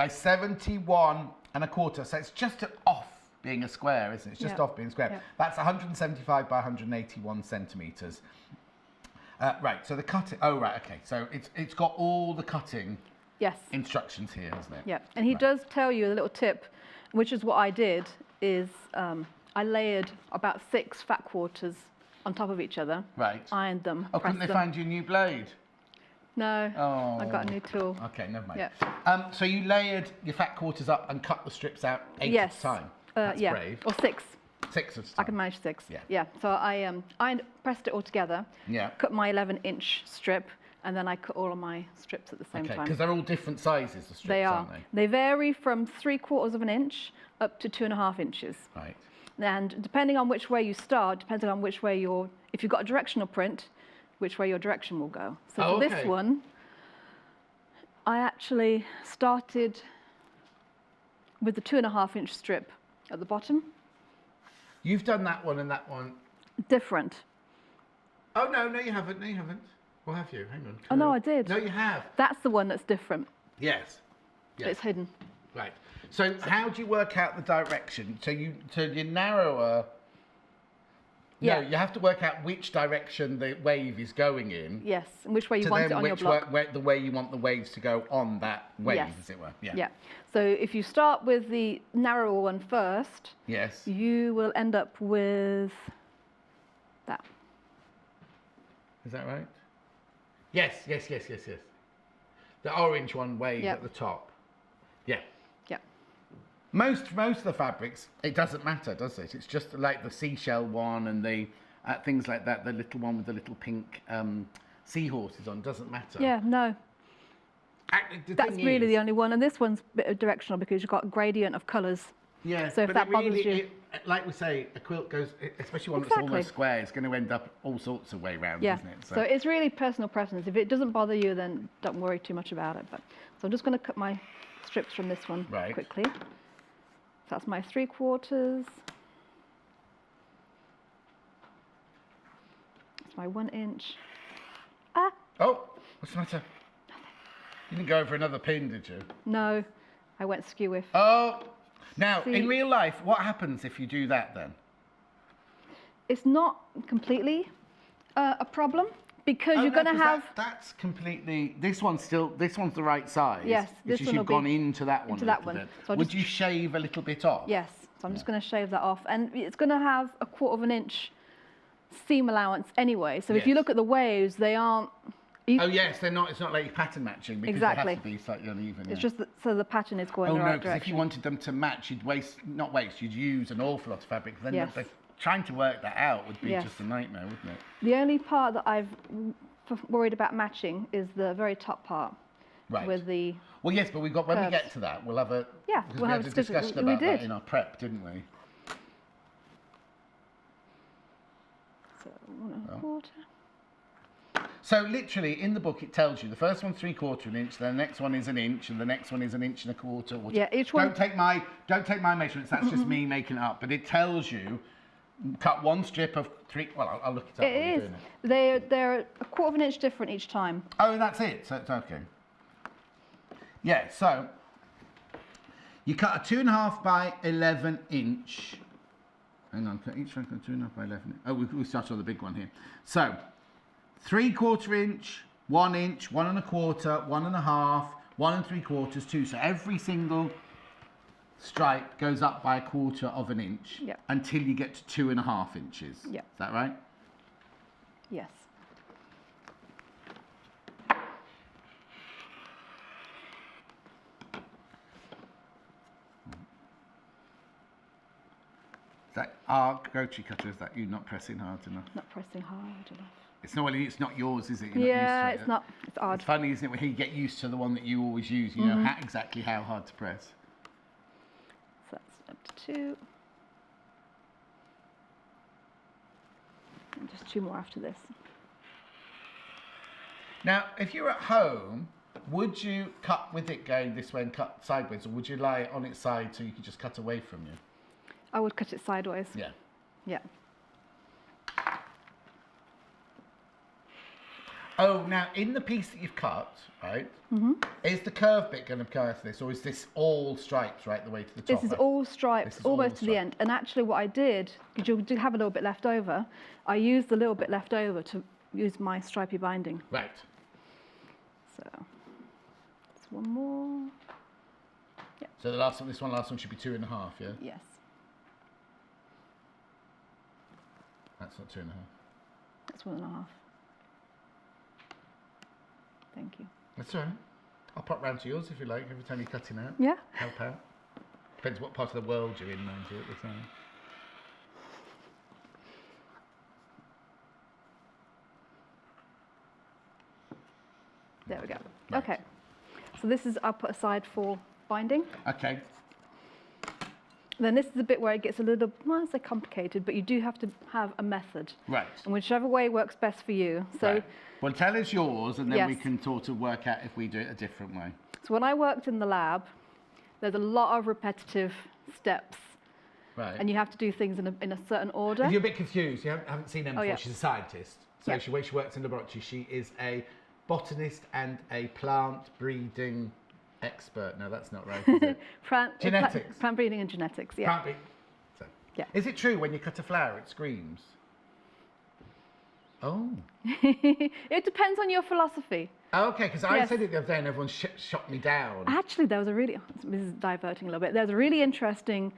71 1/4. So it's just off being a square, isn't it? It's just off being a square. Yep. That's 175 by 181 centimetres. Right, so the cutting, oh right, okay. So it's got all the cutting instructions here, hasn't it? Yeah, and he does tell you a little tip, which is what I did, is I layered about 6 fat quarters on top of each other. Right. Ironed them. Oh, couldn't they find you a new blade? No, oh. I got a new tool. Okay, never mind. Yeah. So you layered your fat quarters up and cut the strips out 8 at a time. That's brave. Or 6. 6 at a time. I can manage 6. Yeah. So I pressed it all together. Yeah. Cut my 11-inch strip, and then I cut all of my strips at the same time. Because they're all different sizes, the strips, they are. aren't they? They vary from 3/4 of an inch up to 2.5 inches. Right. And depending on which way you start, depending on which way if you've got a directional print, which way your direction will go. So for this one, I actually started with the 2.5-inch strip at the bottom. You've done that one and that one. Different. Oh, no, you haven't. No, you haven't. Or have you? Hang on. Oh, no, I did. No, you have. That's the one that's different. Yes. It's hidden. Right. So how do you work out the direction? So you narrower. Yeah. No, you have to work out which direction the wave is going in. Yes, and which way you want it on your block. The way you want the waves to go on that wave, as it were. Yeah. So if you start with the narrower one first, you will end up with that. Is that right? Yes. The orange one wave at the top. Yeah. Yeah. Most of the fabrics, it doesn't matter, does it? It's just like the seashell one and the things like that. The little one with the little pink seahorses on doesn't matter. Yeah, no. That's really the only one, and this one's a bit directional because you've got a gradient of colours. Yeah, so if that bothers you, like we say, a quilt goes, especially one that's almost square, it's going to end up all sorts of way round, isn't it? So it's really personal preference. If it doesn't bother you, then don't worry too much about it. So I'm just going to cut my strips from this one quickly. So that's my 3/4. That's my 1 inch. Oh, what's the matter? You didn't go over another pin, did you? No, I went skew-if. Oh, now in real life, what happens if you do that then? It's not completely a problem because you're going to have. That's completely. This one's the right size. Yes, this one will you've gone into that one. Into that one. So would you shave a little bit off? Yes. So I'm just going to shave that off, and it's going to have 1/4 of an inch seam allowance anyway. So if you look at the waves, they aren't. Oh yes, they're not. It's not like pattern matching because they have to be slightly uneven. It's just that, so the pattern is going in the right direction. Because if you wanted them to match, you'd you'd use an awful lot of fabric. Then trying to work that out would be just a nightmare, wouldn't it? The only part that I've worried about matching is the very top part. Right. With the. Well, yes, but when we get to that, we'll have a. Yeah, we'll have a discussion about that in our prep, didn't we? So 1 1/4. So literally in the book it tells you the first one's 3/4 inch, the next one is 1 inch, and the next one is 1 1/4 inch. Yeah, each one. Don't take my measurements. That's just me making it up. But it tells you cut one strip of 3. Well, I'll look it up. It is. They're 1/4 of an inch different each time. Oh, and that's it. So it's okay. Yeah. So you cut a 2.5 by 11 inch. Hang on. Cut each one 2.5 by 11. Oh, we start on the big one here. So. 3/4 inch, 1 inch, 1 1/4, 1 1/2, 1 3/4, 2. So every single stripe goes up by 1/4 of an inch until you get to 2.5 inches. Yeah. Is that right? Yes. Is that our grocery cutter? Is that you not pressing hard enough? Not pressing hard enough. It's not yours, is it? Yeah, it's not. It's odd. It's funny, isn't it, when you get used to the one that you always use, you know exactly how hard to press. So that's up to 2. And just 2 more after this. Now, if you're at home, would you cut with it going this way and cut sideways, or would you lie it on its side so you could just cut away from you? I would cut it sideways. Yeah. Yeah. Oh, now in the piece that you've cut, right, is the curved bit going to go to this, or is this all stripes right the way to the top? This is all stripes, almost to the end. And actually what I did, because you do have a little bit left over, I used the little bit left over to use my stripy binding. Right. So, just one more. Yeah. So the last one should be 2.5, yeah? Yes. That's not 2.5. That's 1.5. Thank you. That's all right. I'll pop round to yours if you like, every time you're cutting out. Yeah. Help out. Depends what part of the world you're in, mind you, at the time. There we go. Right. Okay. So this is, I'll put aside for binding. Okay. Then this is the bit where it gets a little, well, I say complicated, but you do have to have a method. Right. And whichever way works best for you. So, right. Well, tell us yours, and then we Yes. can sort of work out if we do it a different way. So when I worked in the lab, there's a lot of repetitive steps. Right. And you have to do things in a certain order. If you're a bit confused, you haven't seen Em before, yeah. she's a scientist. So Yeah. she works in the laboratory. She is a botanist and a plant breeding expert. No, that's not right, is it? Genetics. Plant breeding and genetics, yeah. Plant breeding. So. Yeah. Is it true when you cut a flower, it screams? Oh. It depends on your philosophy. Okay, because I Yes. said it the other day and everyone shot me down. Actually, there was a really, this is diverting a little bit, there's a really interesting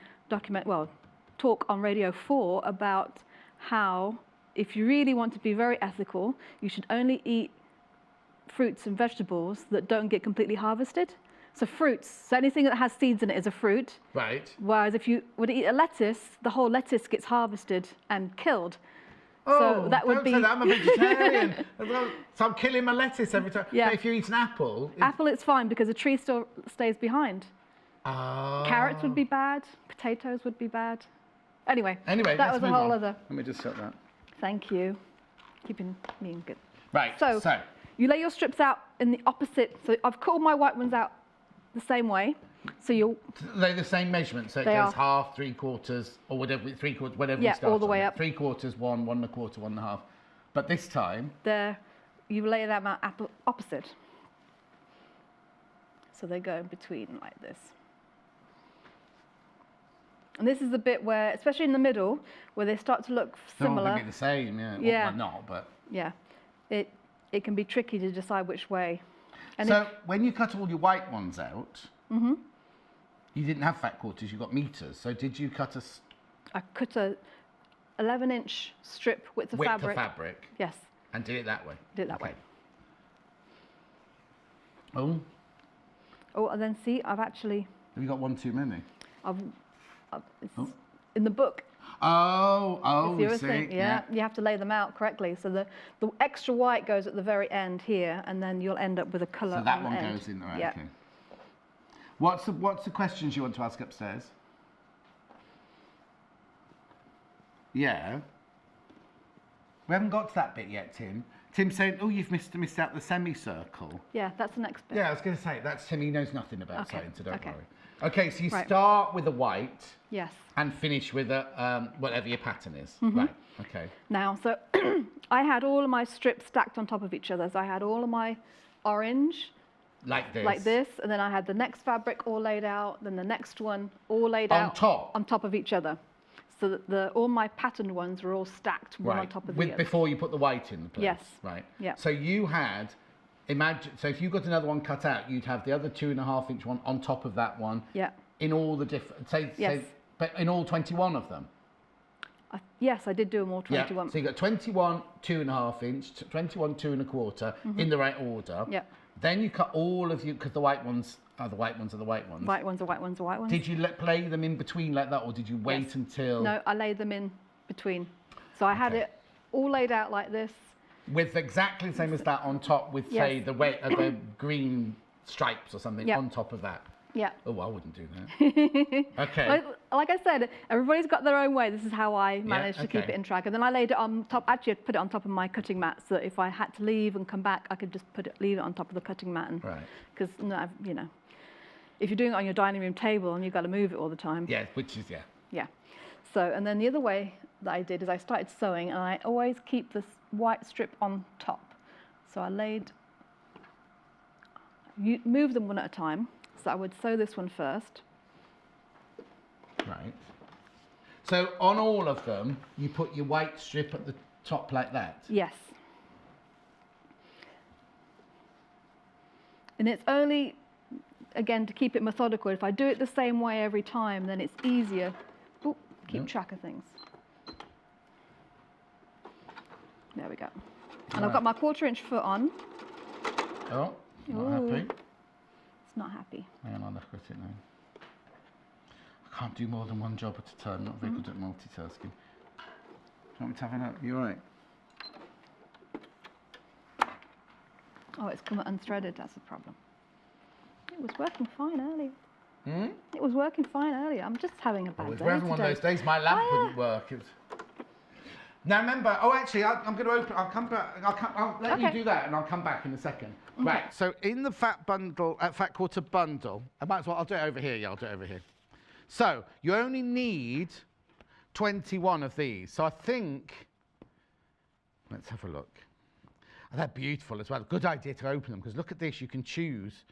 talk on Radio 4 about how if you really want to be very ethical, you should only eat fruits and vegetables that don't get completely harvested. So fruits, so anything that has seeds in it is a fruit. Right. Whereas if you were to eat a lettuce, the whole lettuce gets harvested and killed. Oh, so that would don't be... say that, I'm a vegetarian. So I'm killing my lettuce every time. Yeah. But if you eat an apple... Apple, it's fine because a tree still stays behind. Oh. Carrots would be bad. Potatoes would be bad. Anyway, that let's was a move whole on. other... Let me just shut that. Thank you. Keeping me in good. Right, So you lay your strips out in the opposite. So I've cut all my white ones out the same way. So you'll... They're the same measurement, so it They goes are. half, 3/4, or whatever, 3/4, whatever Yeah, we start all the way on. up. 3/4, 1, 1/4, 1.5. But this time... you lay them out opposite. So they go in between like this. And this is the bit where, especially in the middle, where they start to look They're all similar. going to be the same, yeah. Yeah. Well, not, but... Yeah, it can be tricky to decide which way. And So when you cut all your white ones out, Mm-hmm. you didn't have fat quarters, you got meters. So did you cut I cut a 11-inch strip width of width fabric. of fabric Yes, and did it that way? did it that way. Oh, Oh, and then see, I've actually, have you got one too many? it's Oh. in the book. Oh, It's the you other see? thing. Yeah, you have to lay them out correctly. So the extra white goes at the very end here, and then you'll end up with a colour So that on the one end. goes in, right, Yeah. okay. What's the questions you want to ask upstairs? Yeah. We haven't got to that bit yet, Tim. Tim's saying, oh, you've missed out the semicircle. Yeah, that's the next bit. Yeah, I was going to say, that's Tim, he knows nothing about Okay, science, so don't okay. worry. Okay, so you Right. start with a white Yes. and finish with a whatever your pattern is. Mm-hmm. Right, okay. Now, so I had all of my strips stacked on top of each other. So I had all of my orange, Like this. like this, and then I had the next fabric all laid out, then the next one all laid On out top? on top of each other. So that all my patterned ones were all stacked one on top of the other. Before you put the white in the place. Yes. Right. Yeah. So you had, imagine, so if you got another one cut out, you'd have the other 2.5-inch one on top of that one. Yeah. In all the different, Yes. but in all 21 of them. Yes, I did do them all 21. Yeah. So you got 21 2.5-inch, 21 2.25 in the right order. Yeah. Then you cut all of you, because the white ones are the white ones are the white ones. White ones are white ones are white ones. Did you play them in between like that, or did you wait Yes. until? No, I laid them in between. So I had Okay. it all laid out like this, With exactly the same as that on top with, say, the green stripes or something on top of that. Yeah. Oh, I wouldn't do that. Okay. Like I said, everybody's got their own way. This is how I managed to keep it in track. And then I laid it on top, actually I put it on top of my cutting mat so that if I had to leave and come back, I could just leave it on top of the cutting mat. Because, you know, if you're doing it on your dining room table and you've got to move it all the time. Yeah, which is, Yeah. So, and then the other way that I did is I started sewing, and I always keep this white strip on top. So I move them one at a time. So I would sew this one first. Right. So on all of them, you put your white strip at the top like that? Yes. And it's only, again, to keep it methodical. If I do it the same way every time, then it's easier. Ooh, keep track of things. There we go. And I've got my 1/4" foot on. Oh, not happy. It's not happy. Hang on, I've got it now. I can't do more than one job at a time. Not very good at multitasking. Do you want me to have a look? You all right? Oh, it's come unthreaded. That's the problem. It was working fine earlier. It was working fine earlier. I'm just having a bad day. We're having one of those days. My lamp wouldn't work. Now remember, actually, I'm going to open. I'll come back. I'll let you do that, and I'll come back in a second. Okay. Right. So in the fat quarter bundle, I'll do it over here. Yeah, I'll do it over here. So you only need 21 of these. So I think, let's have a look. And they're beautiful as well. Good idea to open them, because look at this. You can choose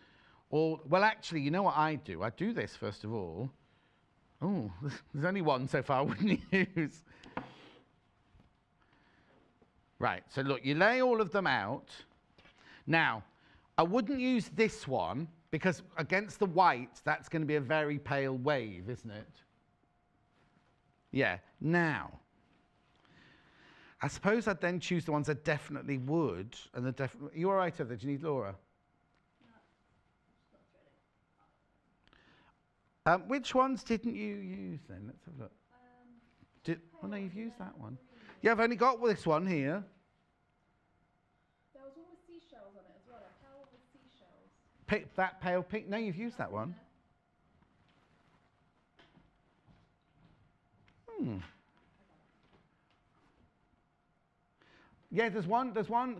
all. Well, actually, you know what I do? I do this first of all. Oh, there's only one so far I wouldn't use. Right, so look, you lay all of them out. Now, I wouldn't use this one, because against the white, that's going to be a very pale wave, isn't it? Yeah, now, I suppose I'd then choose the ones that definitely would, and the definitely. You all right over there? Do you need Laura? No. Which ones didn't you use then? Let's have a look. Oh no, you've used that one. Yeah, I've only got this one here. There was one with seashells on it as well, a towel with seashells. Pick that pale pink. No, you've used that one. Yeah, there's one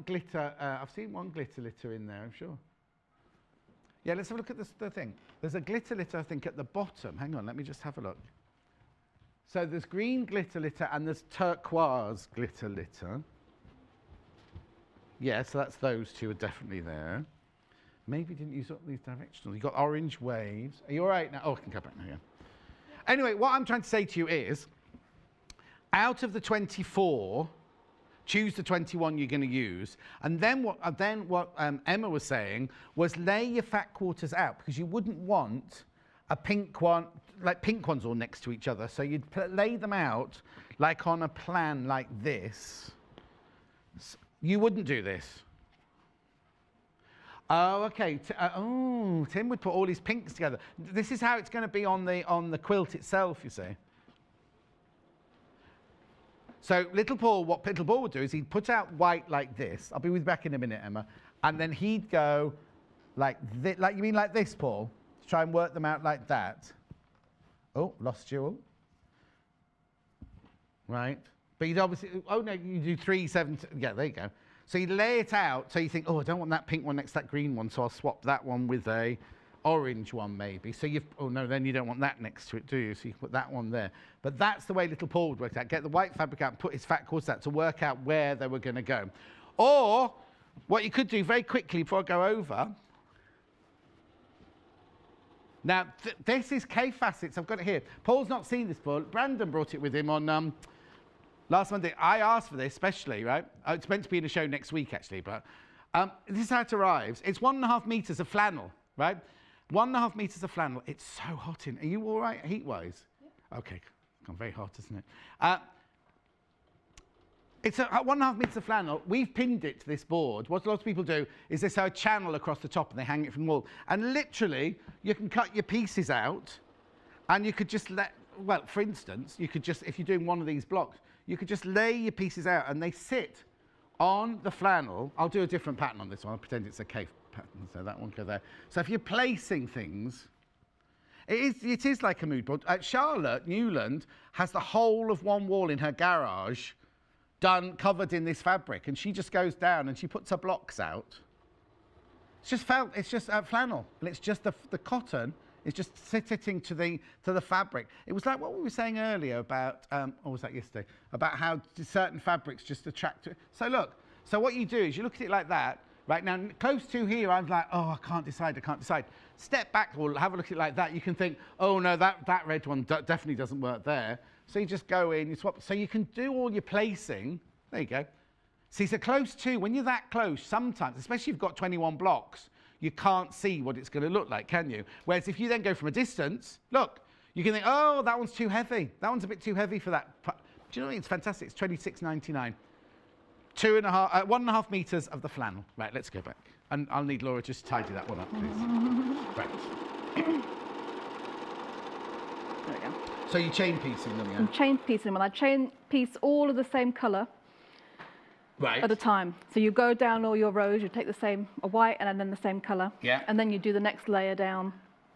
glitter. I've seen one glitter litter in there, I'm sure. Yeah, let's have a look at the thing. There's a glitter litter, I think, at the bottom. Hang on, let me just have a look. So there's green glitter litter and there's turquoise glitter litter. Yeah, so that's those two are definitely there. Maybe didn't use up these directional. You got orange waves. Are you all right now? Oh, I can come back now, yeah. Anyway, what I'm trying to say to you is, out of the 24, choose the 21 you're going to use. And then what Emma was saying was lay your fat quarters out, because you wouldn't want a pink one, like pink ones all next to each other. So you'd lay them out like on a plan like this. You wouldn't do this. Oh, okay. Tim would put all his pinks together. This is how it's going to be on the quilt itself, you see. So what little Paul would do is he'd put out white like this. I'll be back in a minute, Emma. And then he'd go like this. Like, you mean like this, Paul? To try and work them out like that. Oh, lost you all. Right. But you'd obviously, oh no, you do 3, 7, yeah, there you go. So you lay it out, so you think, oh, I don't want that pink one next to that green one, so I'll swap that one with a orange one maybe. So oh no, then you don't want that next to it, do you? So you can put that one there. But that's the way little Paul would work it out. Get the white fabric out and put his fat quarters out to work out where they were going to go. Or, what you could do very quickly before I go over. Now, this is K-Facets. I've got it here. Paul's not seen this before. Brandon brought it with him on last Monday. I asked for this especially, right? It's meant to be in a show next week, actually. But this is how it arrives. It's 1.5 meters of flannel, right? 1.5 meters of flannel. It's so hot in. Are you all right heat-wise? Yeah. Okay. It's gone very hot, isn't it? It's 1.5 meters of flannel. We've pinned it to this board. What lots of people do is they sew a channel across the top and they hang it from the wall. And literally, you can cut your pieces out and you could just well, for instance, you could just, if you're doing one of these blocks, you could just lay your pieces out and they sit on the flannel, I'll do a different pattern on this one. I'll pretend it's a cave pattern, so that one go there. So if you're placing things, it is like a mood board. Charlotte Newland has the whole of one wall in her garage covered in this fabric, and she just goes down and she puts her blocks out. It's just flannel, and it's just the cotton is just sitting to the fabric. It was like what we were saying earlier about, or was that yesterday? About how certain fabrics just attract it. So look, so what you do is you look at it like that. Right now, close to here, I'm like, oh, I can't decide. Step back or have a look at it like that. You can think, oh no, that red one definitely doesn't work there. So you just go in, you swap. So you can do all your placing. There you go. See, so close to, when you're that close, sometimes, especially if you've got 21 blocks, you can't see what it's going to look like, can you? Whereas if you then go from a distance, look, you can think, oh, that one's too heavy. That one's a bit too heavy for that. Do you know what? It's fantastic. It's $26.99. 1.5 meters of the flannel. Right, let's go back. And I'll need Laura just to tidy that one up, please. Right. There we go. So you're chain piecing them, yeah? I'm chain piecing them, and I chain piece all of the same colour at a time. So you go down all your rows, you take a white and then the same colour. Yeah. And then you do the next layer down.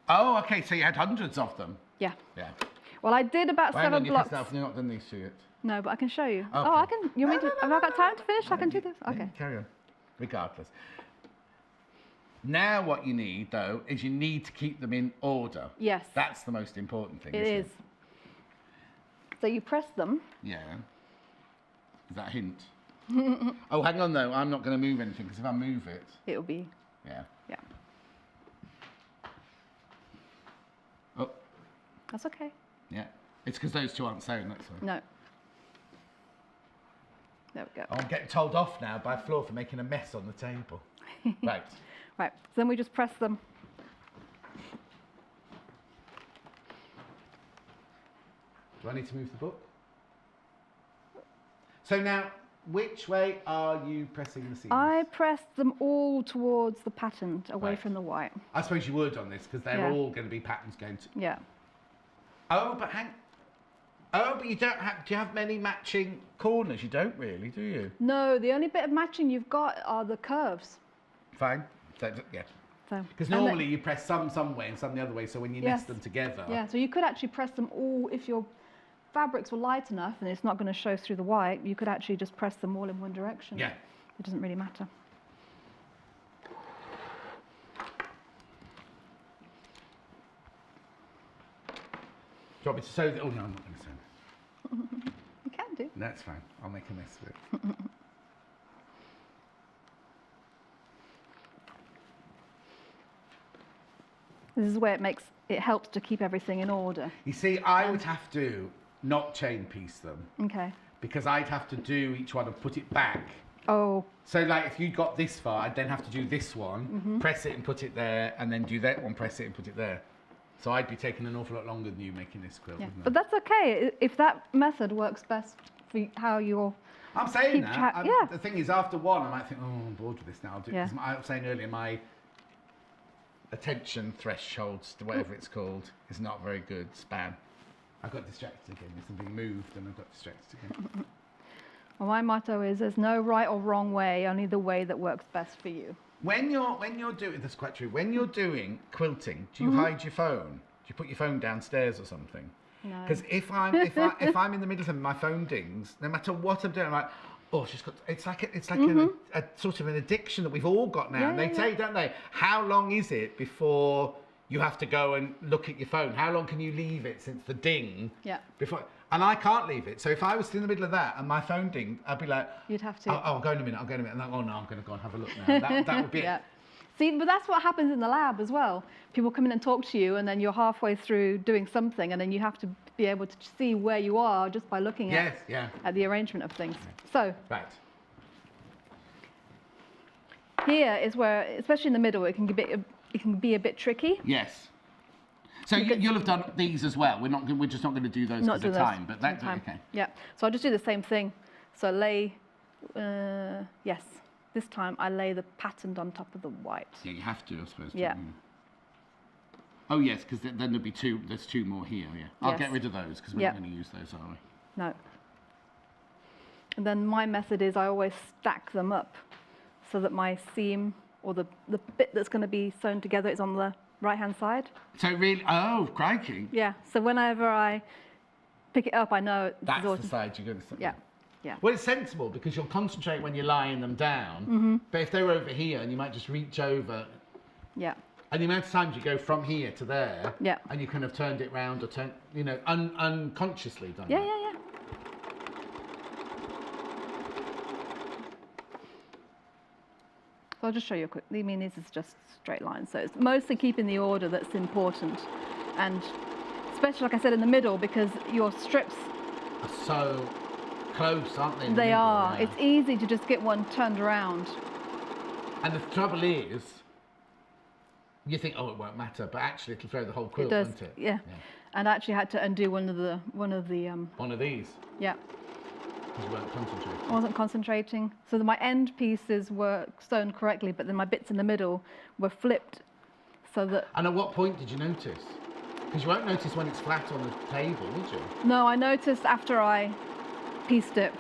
Oh, okay, so you had hundreds of them. Yeah. Yeah. Well, I did about 7 blocks. You've not done these two yet. No, but I can show you. Okay. Oh, I can. You mean have I got time to finish? I can do this. Okay. Carry on. Regardless. Now what you need, though, is you need to keep them in order. Yes. That's the most important thing, It isn't is. So you press them. Yeah. Is that a hint? Oh, hang on, though. I'm not going to move anything, because if I move it... It'll be... Yeah. Yeah. Oh. That's okay. Yeah. It's because those two aren't sewn, that's all. No. There we go. I'm getting told off now by Flor for making a mess on the table. Right. Right. So then we just press them. Do I need to move the book? So now, which way are you pressing the seams? I pressed them all towards the pattern, away from the white. I suppose you would on this, because they're all going to be patterns going to... Yeah. Oh, but you don't have... Do you have many matching corners? You don't really, do you? No, the only bit of matching you've got are the curves. Fine. So, yeah. Because normally you press some way and some the other way, so when you nest them together... Yeah, so you could actually press them all, if your fabrics were light enough and it's not going to show through the white, you could actually just press them all in one direction. Yeah. It doesn't really matter. Do you want me to sew? Oh, no, I'm not going to sew. You can do. That's fine. I'll make a mess of it. This is where it helps to keep everything in order. You see, I would have to not chain piece them. Okay. Because I'd have to do each one and put it back. Oh. So, like, if you got this far, I'd then have to do this one, press it and put it there, and then do that one, press it and put it there. So I'd be taking an awful lot longer than you making this quilt, wouldn't I? But that's okay, if that method works best for how you're... I'm saying that. Yeah. The thing is, after one, I might think, oh, I'm bored with this now. I'll do Yeah. it. I was saying earlier, my attention thresholds, whatever it's called, is not very good. Span. I got distracted again. There's something moved, and I got distracted again. Well, my motto is, there's no right or wrong way, only the way that works best for you. When you're doing, that's quite true. When you're doing quilting, do you hide your phone? Do you put your phone downstairs or something? No. Because if I'm in the middle of something, my phone dings. No matter what I'm doing, I'm like, oh, she's got. It's like a sort of an addiction that we've all got now. Yeah, And they say, don't they? How long is it before you have to go and look at your phone? How long can you leave it since the ding? Yeah. Before. And I can't leave it. So if I was in the middle of that and my phone dinged, I'd be like... You'd have to... Oh, I'll go in a minute, And like, oh, no, I'm going to go and have a look now. That would be it. See, but that's what happens in the lab as well. People come in and talk to you, and then you're halfway through doing something, and then you have to be able to see where you are just by looking at the arrangement of things. So... Right. Here is where, especially in the middle, it can be a bit tricky. Yes. So you'll have done these as well. We're just not going to do those at the time, but that's okay. Yeah. So I'll just do the same thing. So lay, yes. This time I lay the pattern on top of the white. Yeah, you have to, I suppose. Yeah. Oh yes, because then there'll be two. There's two more here. Yeah. I'll get rid of those because we're not going to use those, are we? No. And then my method is I always stack them up so that my seam or the bit that's going to be sewn together is on the right-hand side. So really, oh, crikey. Yeah, so whenever I pick it up, I know that's the side you're going to sew. Yeah, yeah. Well, it's sensible because you'll concentrate when you're lying them down, but if they were over here and you might just reach over. Yeah. And the amount of times you go from here to there, yeah. and you kind of turned it round or turned, you know, unconsciously done yeah, that. Yeah, yeah. So I'll just show you quickly. I mean, this is just straight lines. So it's mostly keeping the order that's important. And especially, like I said, in the middle, because your strips are so close, aren't they? They are. Yeah. It's easy to just get one turned around. And the trouble is, you think, oh, it won't matter, but actually it'll throw the whole quilt, won't it? Yeah. And I actually had to undo one of these? Yeah. Because you weren't concentrating. I wasn't concentrating. So my end pieces were sewn correctly, but then my bits in the middle were flipped so that... And at what point did you notice? Because you won't notice when it's flat on the table, would you? No, I noticed after I pieced it.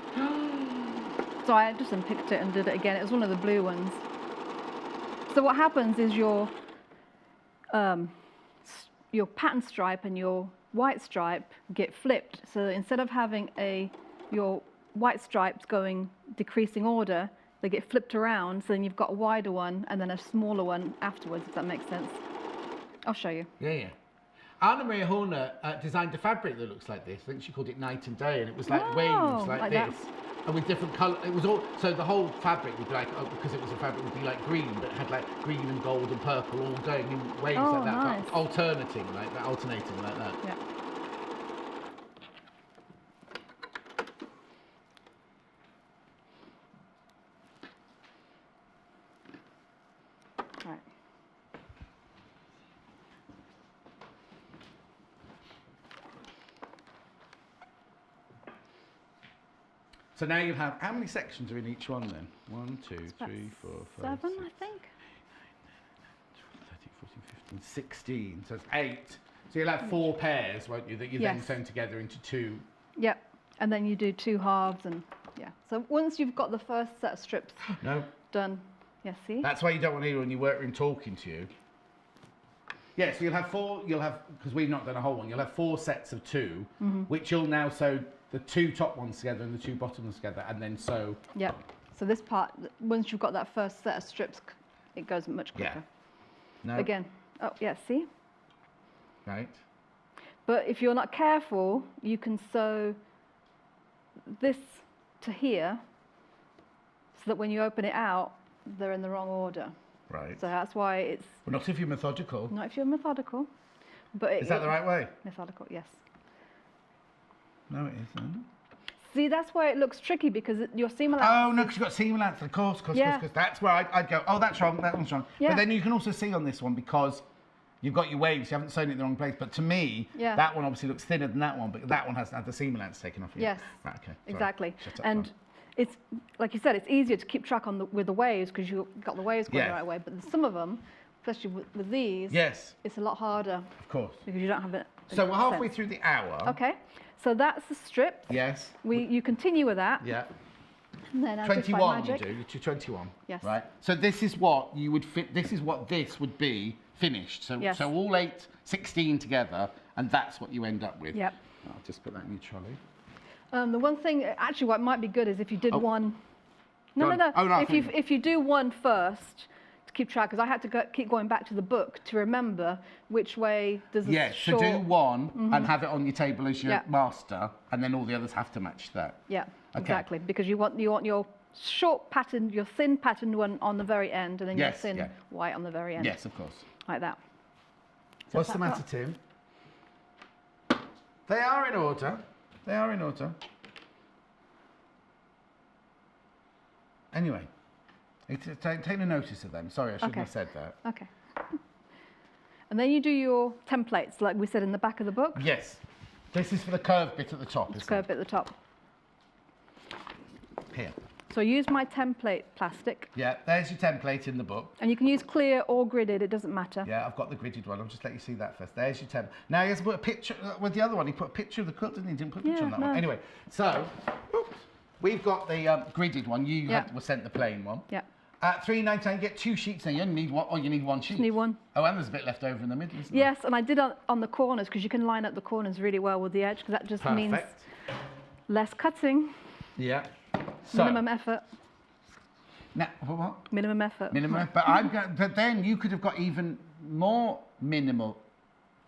So I just unpicked it and did it again. It was one of the blue ones. So what happens is your pattern stripe and your white stripe get flipped. So instead of having your white stripes going decreasing order, they get flipped around, so then you've got a wider one and then a smaller one afterwards, if that makes sense. I'll show you. Yeah, yeah. Anna Maria Horner designed a fabric that looks like this. I think she called it Night and Day, and it was like waves like this. And with different colour, it was all, so the whole fabric would be like, because it was a fabric, would be like green, but it had like green and gold and purple all going in waves like that, nice. alternating like that. Yeah. Right. So now you have, how many sections are in each one then? 1, 2, 3, 4, 5, 7, 6, I think. 13, 14, 15, 16. So it's 8. So you'll have 4 pairs, won't you, that you then sewn together into 2. Yep. And then you do 2 halves and So once you've got the first set of strips done, see? That's why you don't want to hear when you work room talking to you. Yeah, so because we've not done a whole one, you'll have 4 sets of 2, which you'll now sew the 2 top ones together and the 2 bottom ones together, and then sew. Yep. So this part, once you've got that first set of strips, it goes much quicker. Yeah. No. Again. Oh, yeah, see? Right. But if you're not careful, you can sew this to here, so that when you open it out, they're in the wrong order. Right. So that's why it's... Well, not if you're methodical. Not if you're methodical. But Is that the right way? Methodical, yes. No, it isn't. See, that's why it looks tricky, because your seam allowance... Oh, no, because you've got seam allowance. Of course. That's where I'd go, oh, that's wrong, that one's wrong. Yeah. But then you can also see on this one, because you've got your waves, you haven't sewn it in the wrong place. But to me, that one obviously looks thinner than that one, but that one has had the seam allowance taken off. Yes, right, okay, exactly. And it's, like you said, it's easier to keep track with the waves, because you've got the waves going the right way. But some of them, especially with these, it's a lot harder. Of course. Because you don't have it. So we're halfway through the hour. Okay. So that's the strips. Yes. You continue with that. Yeah. And then 21 you do, 21. Yes. Right. So this is what you would this is what this would be finished. So so all 8, 16 together, and that's what you end up with. Yep. I'll just put that in your trolley. The one thing, actually, what might be good is if you did one. No. Oh, no. If you do one first, to keep track, because I had to keep going back to the book to remember which way does the short... so do one and have it on your table as your master, and then all the others have to match that. Yeah, exactly, because you want your short pattern, your thin patterned one on the very end, and then your thin white on the very end. Yes, of course. Like that. So what's the matter, Tim? They are in order. They are in order. Anyway, take no notice of them. Sorry, I shouldn't have said that. Okay. And then you do your templates, like we said in the back of the book. Yes. This is for the curved bit at the top, isn't it? Curved bit at the top. Here. So use my template plastic. Yeah, there's your template in the book. And you can use clear or gridded, it doesn't matter. Yeah, I've got the gridded one. I'll just let you see that first. There's your template. Now he has to put a picture, with the other one, he put a picture of the quilt, didn't he? He didn't put a picture on that one. Anyway, so, oops. we've got the gridded one. You were sent the plain one. Yeah. At $3.99, you get 2 sheets now. You only need one, or you need 1 sheet. Just need one. Oh, and there's a bit left over in the middle, isn't there? Yes, and I did on the corners, because you can line up the corners really well with the edge, because that just means less cutting. Yeah. So, minimum effort. Now, what? Minimum effort. Minimum effort. But then you could have got even more minimal.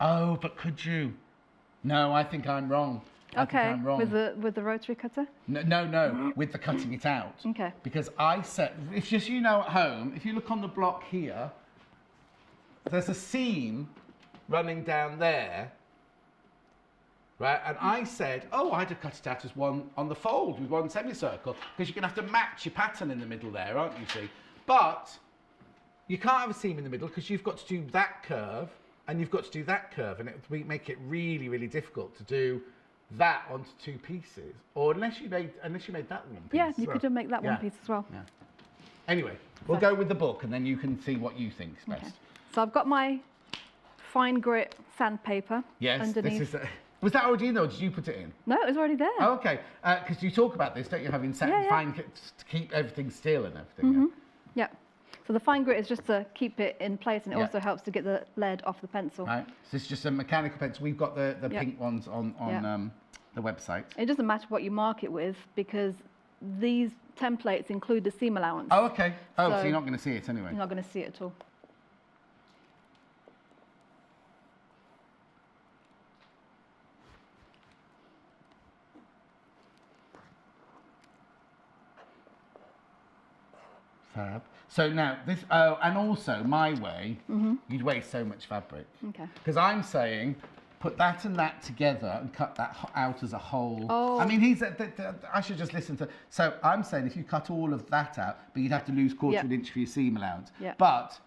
Oh, but could you? No, I think I'm wrong. Okay, with the rotary cutter? No, with the cutting it out. Okay. Because I said, if just you know at home, if you look on the block here, there's a seam running down there, right? And I said, oh, I'd have cut it out as one on the fold with 1 semicircle, because you're going to have to match your pattern in the middle there, aren't you, see? But you can't have a seam in the middle, because you've got to do that curve, and you've got to do that curve, and it would make it really, really difficult to do that onto 2 pieces, or unless you made that 1 piece. Yeah, you could make that 1 piece as well. Yeah. Anyway, we'll go with the book, and then you can see what you think is best. Okay. So I've got my fine grit sandpaper. Yes, underneath. this is. Was that already in, or did you put it in? No, it was already there. Oh, okay, because you talk about this, don't you? Having fine to keep everything still and everything. Yeah. So the fine grit is just to keep it in place, and it also helps to get the lead off the pencil. Right. So this is just a mechanical pencil. We've got the pink ones on the website. It doesn't matter what you mark it with, because these templates include the seam allowance. Oh, okay. Oh, so you're not going to see it anyway. You're not going to see it at all. Fab. So now this, and also my way, you'd waste so much fabric. Okay. Because I'm saying, put that and that together and cut that out as a whole. Oh. I mean, I should just listen to. So I'm saying if you cut all of that out, but you'd have to lose quarter of an inch for your seam allowance. Yeah. But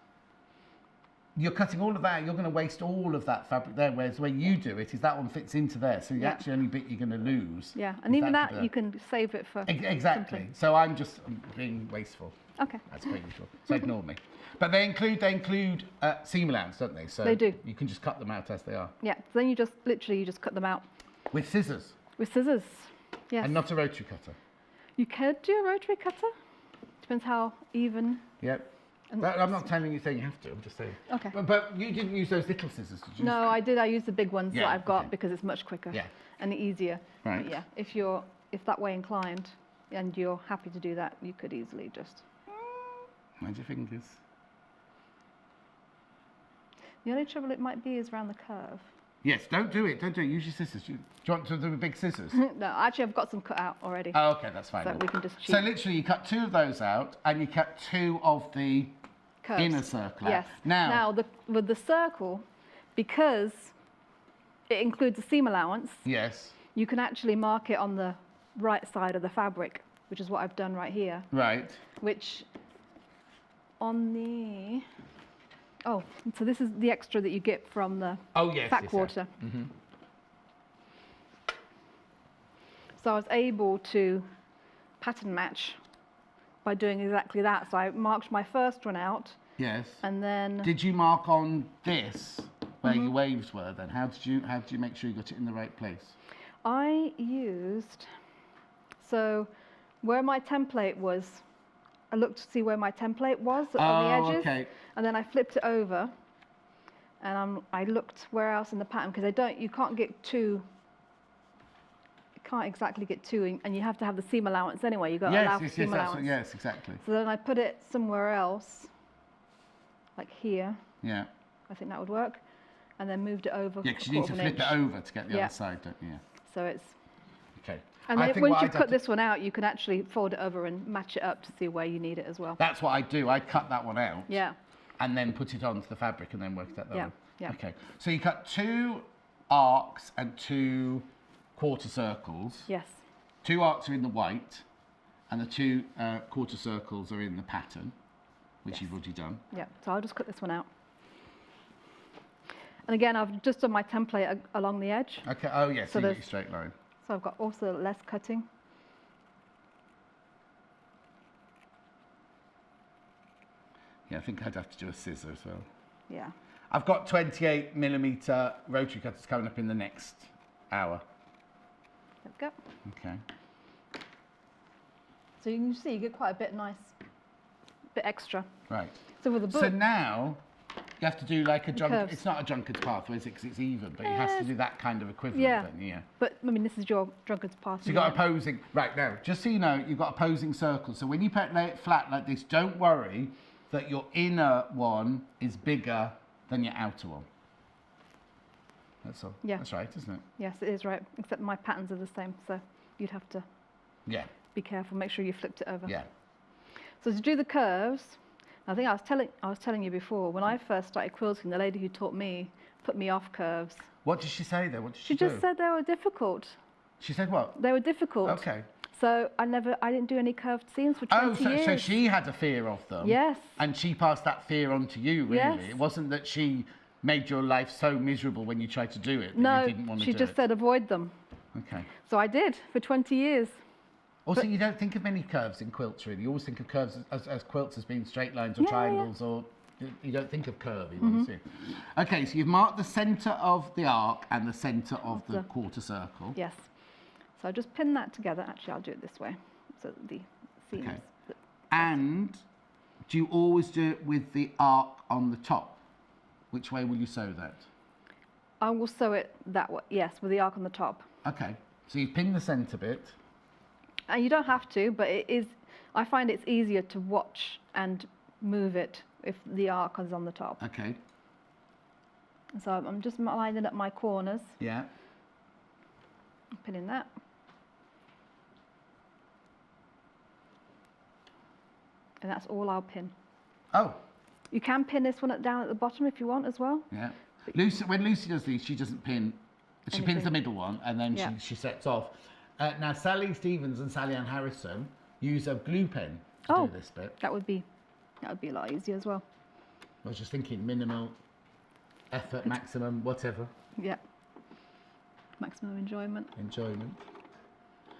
you're cutting all of that, you're going to waste all of that fabric there, whereas the way you do it is that one fits into there, so the actually only bit you're going to lose. Yeah, and even that you can save it for Exactly. something. So I'm just being wasteful. Okay. That's pretty usual. So ignore me. But they include seam allowance, don't they? So they do. You can just cut them out as they are. Yeah. So then you just literally cut them out. With scissors. With scissors. Yes. And not a rotary cutter. You could do a rotary cutter. Depends how even. Yep. I'm not telling you saying you have to. I'm just saying. Okay. But you didn't use those little scissors, did you? No, I did. I used the big ones that I've got because it's much quicker. Yeah. And easier. Right. But yeah. If that way inclined, and you're happy to do that, you could easily just. Mind your fingers. The only trouble it might be is around the curve. Yes, don't do it. Use your scissors. Do you want to do the big scissors? No, actually, I've got some cut out already. Oh, okay, that's fine. So we can just cheat. So literally, you cut 2 of those out, and you cut 2 of the curves. Inner circle out. Yes. Now with the circle, because it includes a seam allowance. Yes. You can actually mark it on the right side of the fabric, which is what I've done right here. Right. Which on the so this is the extra that you get from the fat quarter. Yeah. Mm-hmm. So I was able to pattern match by doing exactly that. So I marked my first one out. Yes. And then. Did you mark on this where your waves were then? How did you make sure you got it in the right place? I used, so where my template was, I looked to see where my template was on the edges. Okay. And then I flipped it over, and I looked where else in the pattern, because you can't get two. Can't exactly get 2, and you have to have the seam allowance anyway. You've got to allow seam allowance. Yes, exactly. So then I put it somewhere else, like here. Yeah. I think that would work, and then moved it over. Yeah, because you need to flip it over to get the other side, don't you? So it's. Okay. And then once you cut this one out, you can actually fold it over and match it up to see where you need it as well. That's what I do. I cut that one out. Yeah. And then put it onto the fabric and then work that way. Yeah. Okay. So you cut 2 arcs and 2 quarter circles. Yes. 2 arcs are in the white, and the 2 quarter circles are in the pattern, which you've already done. Yeah. So I'll just cut this one out. And again, I've just done my template along the edge. Okay. Oh yes. So you get your straight line. So I've got also less cutting. Yeah, I think I'd have to do a scissor as well. Yeah. I've got 28mm rotary cutters coming up in the next hour. Let's go. Okay. So you can see you get quite a bit bit extra. Right. So with the book. So now you have to do like a drunkard. It's not a drunkard's pathway, is it? Because it's even, but he has to do that kind of equivalent. Yeah. Then, yeah. But I mean, this is your drunkard's pathway. So you've got opposing. Right now, just so you know, you've got opposing circles. So when you lay it flat like this, don't worry that your inner one is bigger than your outer one. That's all. Yeah. That's right, isn't it? Yes, it is right. Except my patterns are the same, so you'd have to. Yeah. Be careful. Make sure you flipped it over. Yeah. So to do the curves, I think I was telling you before, when I first started quilting, the lady who taught me put me off curves. What did she say there? What did she do? She just said they were difficult. She said what? They were difficult. Okay. So I didn't do any curved seams for 20 years. So she had a fear of them. Yes. And she passed that fear on to you, really. Yes. It wasn't that she made your life so miserable when you tried to do it that No, you didn't want to do it. she just said avoid them. Okay. So I did for 20 years. Also, you don't think of many curves in quilts, really. You always think of curves as quilts as being straight lines or triangles, or you don't think of curvy. Okay, so you've marked the centre of the arc and the centre of the quarter circle. Yes. So I just pin that together. Actually, I'll do it this way. So the seams. Okay. And do you always do it with the arc on the top? Which way will you sew that? I will sew it that way, yes, with the arc on the top. Okay. So you pin the centre bit. And you don't have to, but I find it's easier to watch and move it if the arc is on the top. Okay. So I'm just lining up my corners. Yeah. Pinning that. And that's all I'll pin. Oh. You can pin this one down at the bottom if you want as well. Yeah. When Lucy does these, she doesn't pin. She pins the middle one and then she sets off. Now, Sally Stevens and Sally Ann Harrison use a glue pen to do this bit. That would be a lot easier as well. I was just thinking minimal effort, maximum, whatever. Yeah. Maximum enjoyment.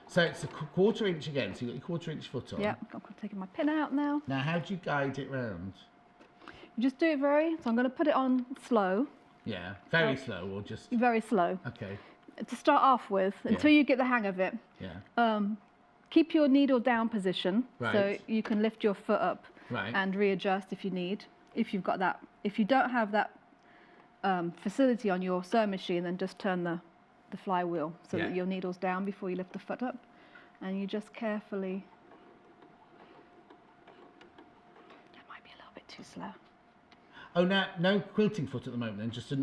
So it's a 1/4 inch again, so you've got your 1/4 inch foot on. Yeah, I'm taking my pin out now. Now, how do you guide it round? You just do it so I'm going to put it on slow. Yeah, very slow or just... Very slow. Okay. To start off with, until you get the hang of it. Yeah. Keep your needle down position, right. so you can lift your foot up right. and readjust if you need. If you've got that, if you don't have that facility on your sewing machine, then just turn the flywheel so that your needle's down before you lift the foot up, and you just carefully. That might be a little bit too slow. Oh, no quilting foot at the moment then, just a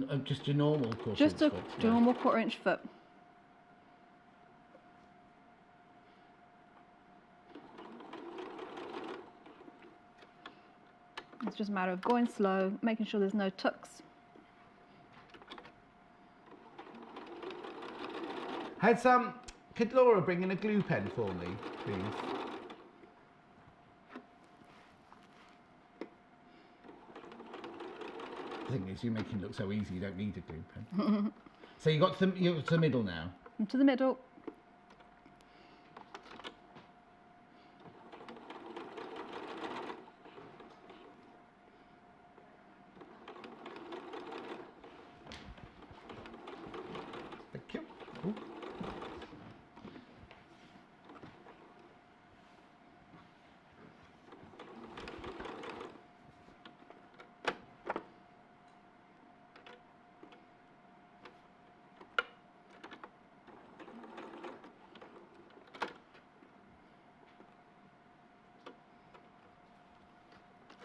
normal 1/4 inch foot. Just a normal 1/4 inch foot. It's just a matter of going slow, making sure there's no tucks. Could Laura bring in a glue pen for me, please? The thing is, you make it look so easy, you don't need a glue pen. So you got to the middle now? To the middle. Thank you. Ooh.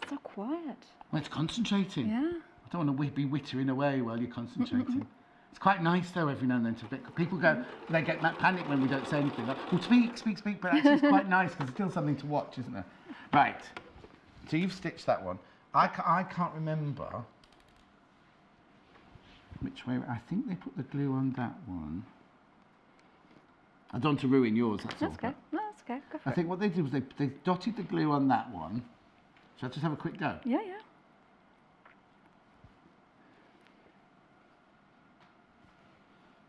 So quiet. Well, it's concentrating. Yeah. I don't want to be wittering away while you're concentrating. It's quite nice though every now and then to people go, they get that panic when we don't say anything. Like, oh, speak, but actually it's quite nice because there's still something to watch, isn't there? Right. So you've stitched that one. I can't remember which way. I think they put the glue on that one. I don't want to ruin yours. That's all. Okay. No, that's okay. Go for it. I think what they did was they dotted the glue on that one. Shall I just have a quick go? Yeah.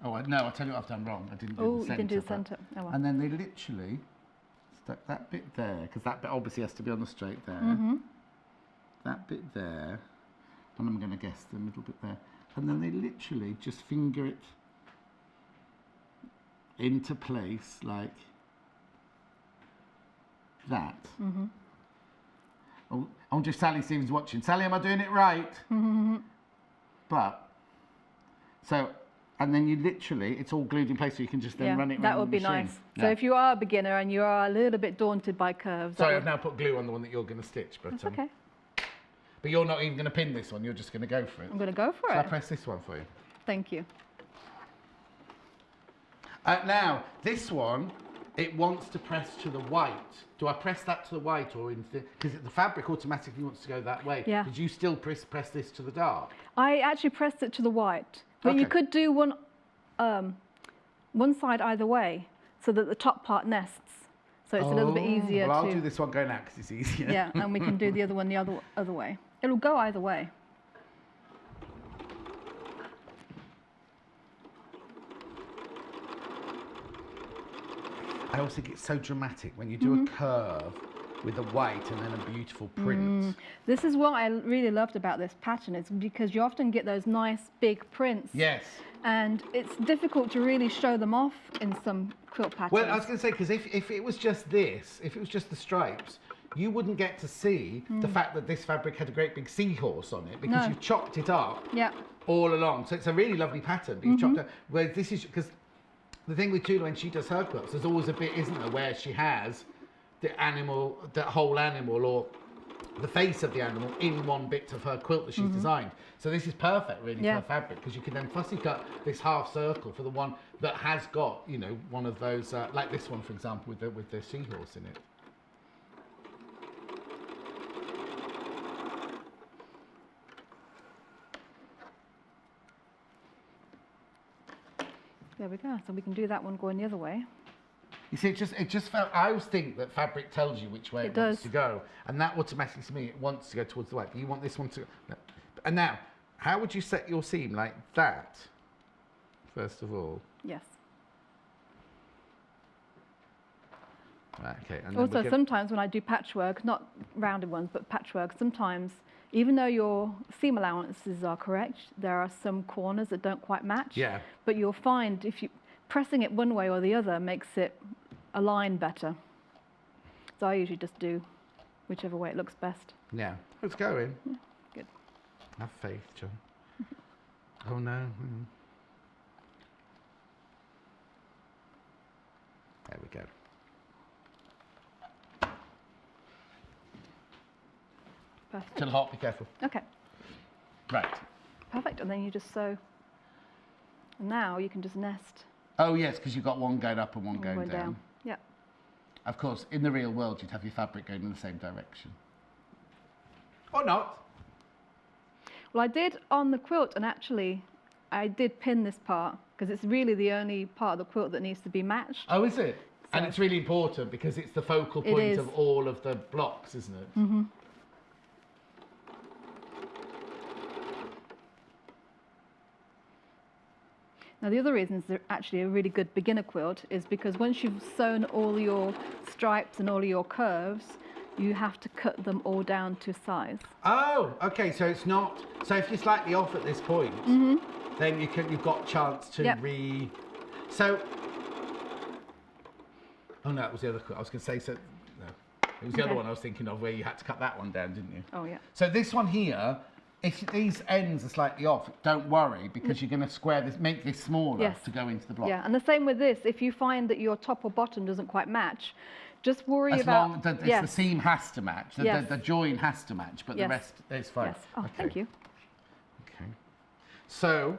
Oh, no, I'll tell you what I've done wrong. I didn't do the centre. Oh, you didn't do the centre. Oh, well. And then they literally stuck that bit there, because that bit obviously has to be on the straight there. That bit there, and I'm going to guess the middle bit there. And then they literally just finger it into place, like that. Oh, I wonder if Sally Stevens watching. Sally, am I doing it right? But, so, and then you literally, it's all glued in place, so you can just then run it around that would the be machine. nice. So if you are a beginner and you are a little bit daunted by curves. Sorry, I've now put glue on the one that you're going to stitch. But, That's okay. But you're not even going to pin this one, you're just going to go for it. I'm going to go for it. Shall I press this one for you? Thank you. Now, this one, it wants to press to the white. Do I press that to the white or in because the fabric automatically wants to go that way? Yeah. Did you still press this to the dark? I actually pressed it to the white, but you could do one side either way, so that the top part nests. So it's a little bit easier well, to. I'll do this one going out because it's easier. Yeah, and we can do the other one the other way. It'll go either way. I also think it's so dramatic when you do a curve with a white and then a beautiful print. This is what I really loved about this pattern, is because you often get those nice big prints. Yes. And it's difficult to really show them off in some quilt patterns. Well, I was going to say, because if it was just this, if it was just the stripes, you wouldn't get to see the fact that this fabric had a great big seahorse on it, because you've chopped it up all along. So it's a really lovely pattern, but you've chopped it. Whereas this is, because the thing with Tula, when she does her quilts, there's always a bit, isn't there, where she has the animal, the whole animal, or the face of the animal in one bit of her quilt that she's designed. So this is perfect, really, for fabric, because you can then fussy cut this half circle for the one that has got, you know, one of those, like this one, for example, with the seahorse in it. There we go. So we can do that one going the other way. You see, it just felt. I always think that fabric tells you which way it wants to go, and that automatically, to me, it wants to go towards the white. But you want this one to. No. And now, how would you set your seam like that? First of all. Yes. Right, okay. And also, sometimes when I do patchwork, not rounded ones, but patchwork, sometimes, even though your seam allowances are correct, there are some corners that don't quite match. Yeah. But you'll find if you pressing it one way or the other makes it align better. So I usually just do whichever way it looks best. Yeah. It's going. Yeah, good. Have faith, John. Oh no. There we go. Perfect. Still hot, be careful. Okay. Right. Perfect. And then you just sew. And now you can just nest. Oh yes, because you've got one going up and one going down. Yeah. Of course, in the real world, you'd have your fabric going in the same direction. Or not. Well, I did on the quilt, and actually, I did pin this part, because it's really the only part of the quilt that needs to be matched. Oh, is it? So and it's really important, because it's the focal point of all of the blocks, isn't it? Mm-hmm. Now, the other reason it's actually a really good beginner quilt is because once you've sewn all your stripes and all your curves, you have to cut them all down to size. Oh, okay. So it's not. So if you're slightly off at this point, then you've got a chance to So. Oh no, it was the other quilt. I was going to say so. No, it was the other one I was thinking of where you had to cut that one down, didn't you? Oh yeah. So this one here. If these ends are slightly off, don't worry, because you're going to square this, make this smaller to go into the block. Yeah, and the same with this. If you find that your top or bottom doesn't quite match, just worry about... The seam has to match, the join has to match, but the rest is fine. Yes. Oh, thank you. Okay. So,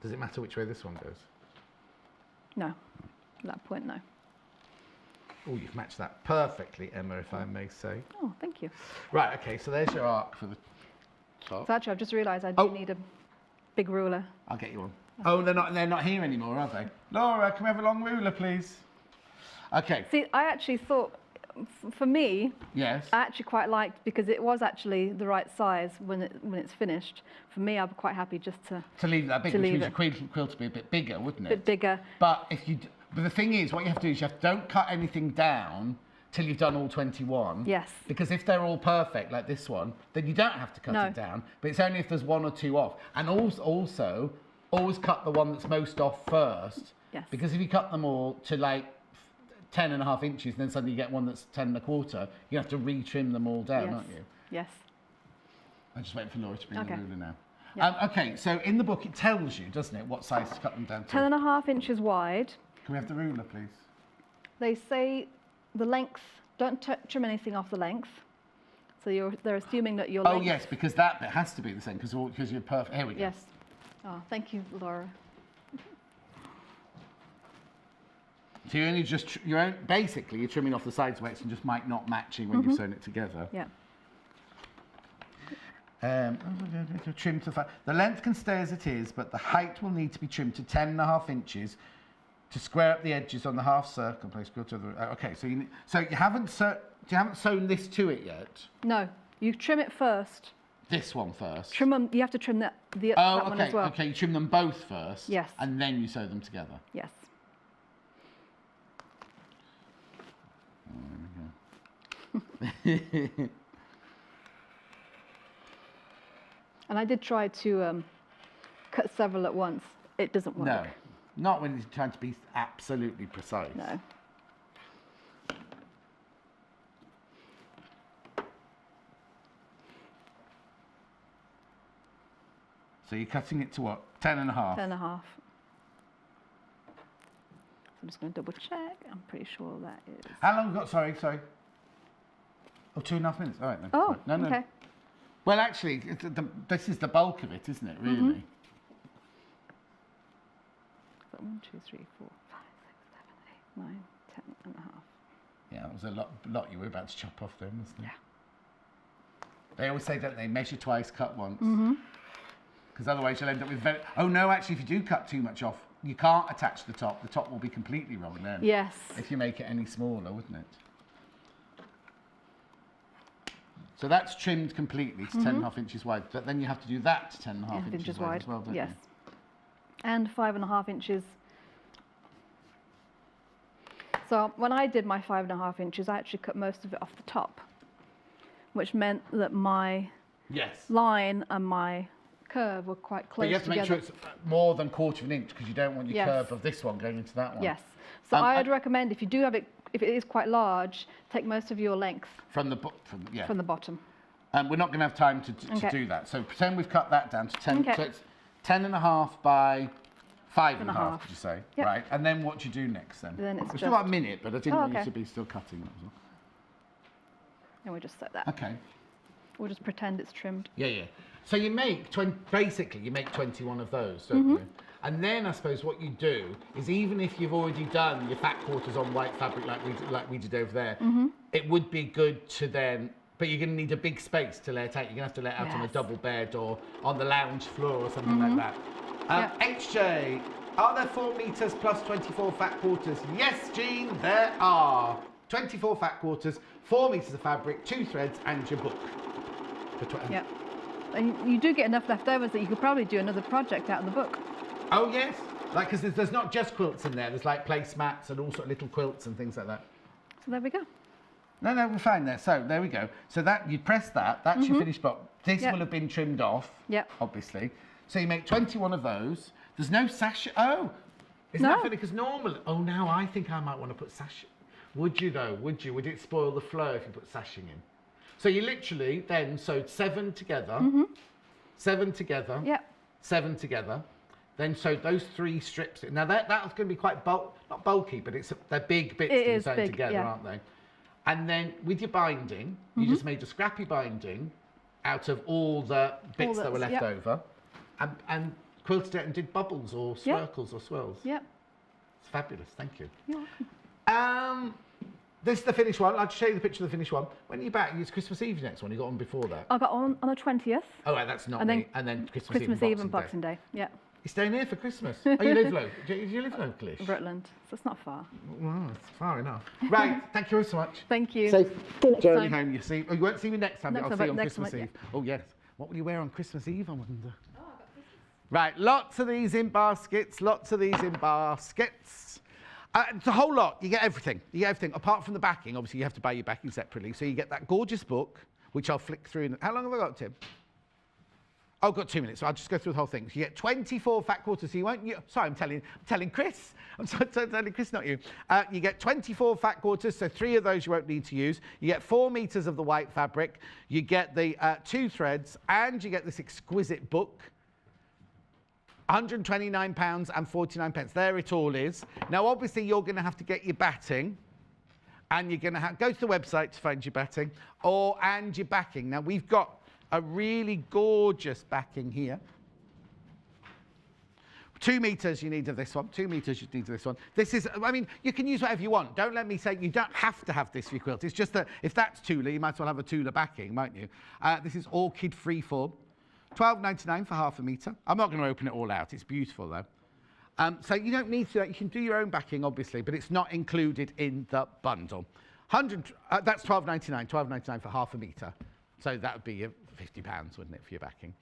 does it matter which way this one goes? No, at that point, no. Oh, you've matched that perfectly, Emma, if I may say. Oh, thank you. Right, okay, so there's your arc for the top. So actually, I've just realised I do need a big ruler. I'll get you one. Oh, they're not here anymore, are they? Laura, can we have a long ruler, please? Okay. See, I actually thought, for me, I actually quite liked, because it was actually the right size when it's finished. For me, I'm quite happy just to leave that big, which means your quilt to be a bit bigger, wouldn't it? A bit bigger. But the thing is, what you have to do is don't cut anything down till you've done all 21. Yes. Because if they're all perfect, like this one, then you don't have to cut it down. But it's only if there's one or two off. And also, always cut the one that's most off first. Yes. Because if you cut them all to like 10.5 inches, then suddenly you get one that's 10.25, you have to retrim them all down, aren't you? Yes. I'm just waiting for Laura to bring the ruler now. Yep. Okay, so in the book it tells you, doesn't it, what size to cut them down to? 10.5 inches wide. Can we have the ruler, please? They say the length, don't trim anything off the length. So they're assuming that your length... Oh yes, because that bit has to be the same, because you're perfect. Here we go. Yes. Oh, thank you, Laura. So you only just, basically you're trimming off the sides where it's just might not matching when you've sewn it together. Yeah. Trim to the length can stay as it is, but the height will need to be trimmed to 10.5 inches to square up the edges on the half circle. Place go to the. Okay, so you haven't sewn this to it yet. No, you trim it first. This one first. Trim them. You have to trim that one as well. Okay, you trim them both first. Yes. And then you sew them together. Yes. Oh, there we go. And I did try to cut several at once. It doesn't work. No, not when it's trying to be absolutely precise. No. So you're cutting it to what? 10.5? 10.5. So I'm just going to double check. I'm pretty sure that is... How long have we got? Sorry. Oh, 2.5 minutes. All right then. Oh, right. No. okay. Well, actually, this is the bulk of it, isn't it, really? So 1, 2, 3, 4, 5, 6, 7, 8, 9, 10.5. Yeah, that was a lot you were about to chop off then, wasn't it? Yeah. They always say, don't they, measure twice, cut once. Because otherwise you'll end up with Oh, no, actually, if you do cut too much off, you can't attach the top. The top will be completely wrong then. Yes. If you make it any smaller, wouldn't it? So that's trimmed completely to 10.5 inches wide, but then you have to do that to 10.5 inches wide as well, don't yes. you? And 5.5 inches. So when I did my 5.5 inches, I actually cut most of it off the top, which meant that my line and my curve were quite close together. But you have to make sure it's more than 1/4 of an inch, because you don't want your curve of this one going into that one. Yes. So I'd recommend, if you do have it, if it is quite large, take most of your length from the bottom. We're not going to have time to do that. So pretend we've cut that down to 10. So it's 10.5 by 5.5, did you say? Yep. Right. And then what do you do next then? Then it's just about a minute, but I didn't want you to be still cutting. That was all. And we just set that. Okay. We'll just pretend it's trimmed. Yeah. So you make basically you make 21 of those, don't you? And then I suppose what you do is, even if you've already done your fat quarters on white fabric like we did over there, it would be good to then, but you're going to need a big space to lay it out. You're going to have to lay it out on a double bed or on the lounge floor or something like that. HJ, are there 4 meters plus 24 fat quarters? Yes, Jean, there are. 24 fat quarters, 4 meters of fabric, 2 threads, and your book. Yeah. And you do get enough leftovers that you could probably do another project out of the book. Oh yes, like, because there's not just quilts in there. There's like placemats and all sort of little quilts and things like that. So there we go. No, we're fine there. So there we go. So that you press that. That's your finished book. This will have been trimmed off. Yep. Obviously. So you make 21 of those. There's no sash. Oh, isn't that funny? Because normally, now I think I might want to put sash. Would you though? Would you? Would it spoil the flow if you put sashing in? So you literally then sewed 7 together, 7 together, 7 together. Then sewed those 3 strips. Now that's going to be quite not bulky, but they're big bits to be sewn together, aren't they? And then with your binding, you just made a scrappy binding out of all the bits that were left over, and quilted it and did bubbles or circles or swirls. Yep. It's fabulous. Thank you. You're welcome. This is the finished one. I'll just show you the picture of the finished one. When are you back? It's Christmas Eve next one. You got on before that. I got on the 20th. Oh, right, that's not me. And then Christmas Eve and Boxing Day. Yeah. You're staying here for Christmas. Oh, you live local? Do you live locally? Rutland, so it's not far. Well, it's far enough. Right, thank you so much. Thank you. Safe journey home, you see. Oh, you won't see me next time, but I'll see you on Christmas Eve. Oh, yes. What will you wear on Christmas Eve, I wonder? Oh, I got Christmas. Right, lots of these in baskets, It's a whole lot. You get everything. Apart from the backing, obviously you have to buy your backing separately. So you get that gorgeous book, which I'll flick through. How long have I got, Tim? Oh, I've got 2 minutes, so I'll just go through the whole thing. So you get 24 fat quarters, so you won't, sorry, I'm telling Chris. I'm sorry, telling Chris, not you. You get 24 fat quarters, so 3 of those you won't need to use. You get 4 meters of the white fabric. You get the 2 threads, and you get this exquisite book. £129 and 49 pence. There it all is. Now, obviously, you're going to have to get your batting, and you're going to go to the website to find your batting, and your backing. Now, we've got a really gorgeous backing here. 2 meters you need of this one. 2 meters you need of this one. This is, I mean, you can use whatever you want. Don't let me say you don't have to have this for your quilt. It's just that if that's Tula, you might as well have a Tula backing, mightn't you? This is orchid freeform. £12.99 for half a metre. I'm not going to open it all out. It's beautiful, though. So you don't need to. You can do your own backing, obviously, but it's not included in the bundle. That's £12.99. £12.99 for half a metre. So that would be £50, wouldn't it, for your backing?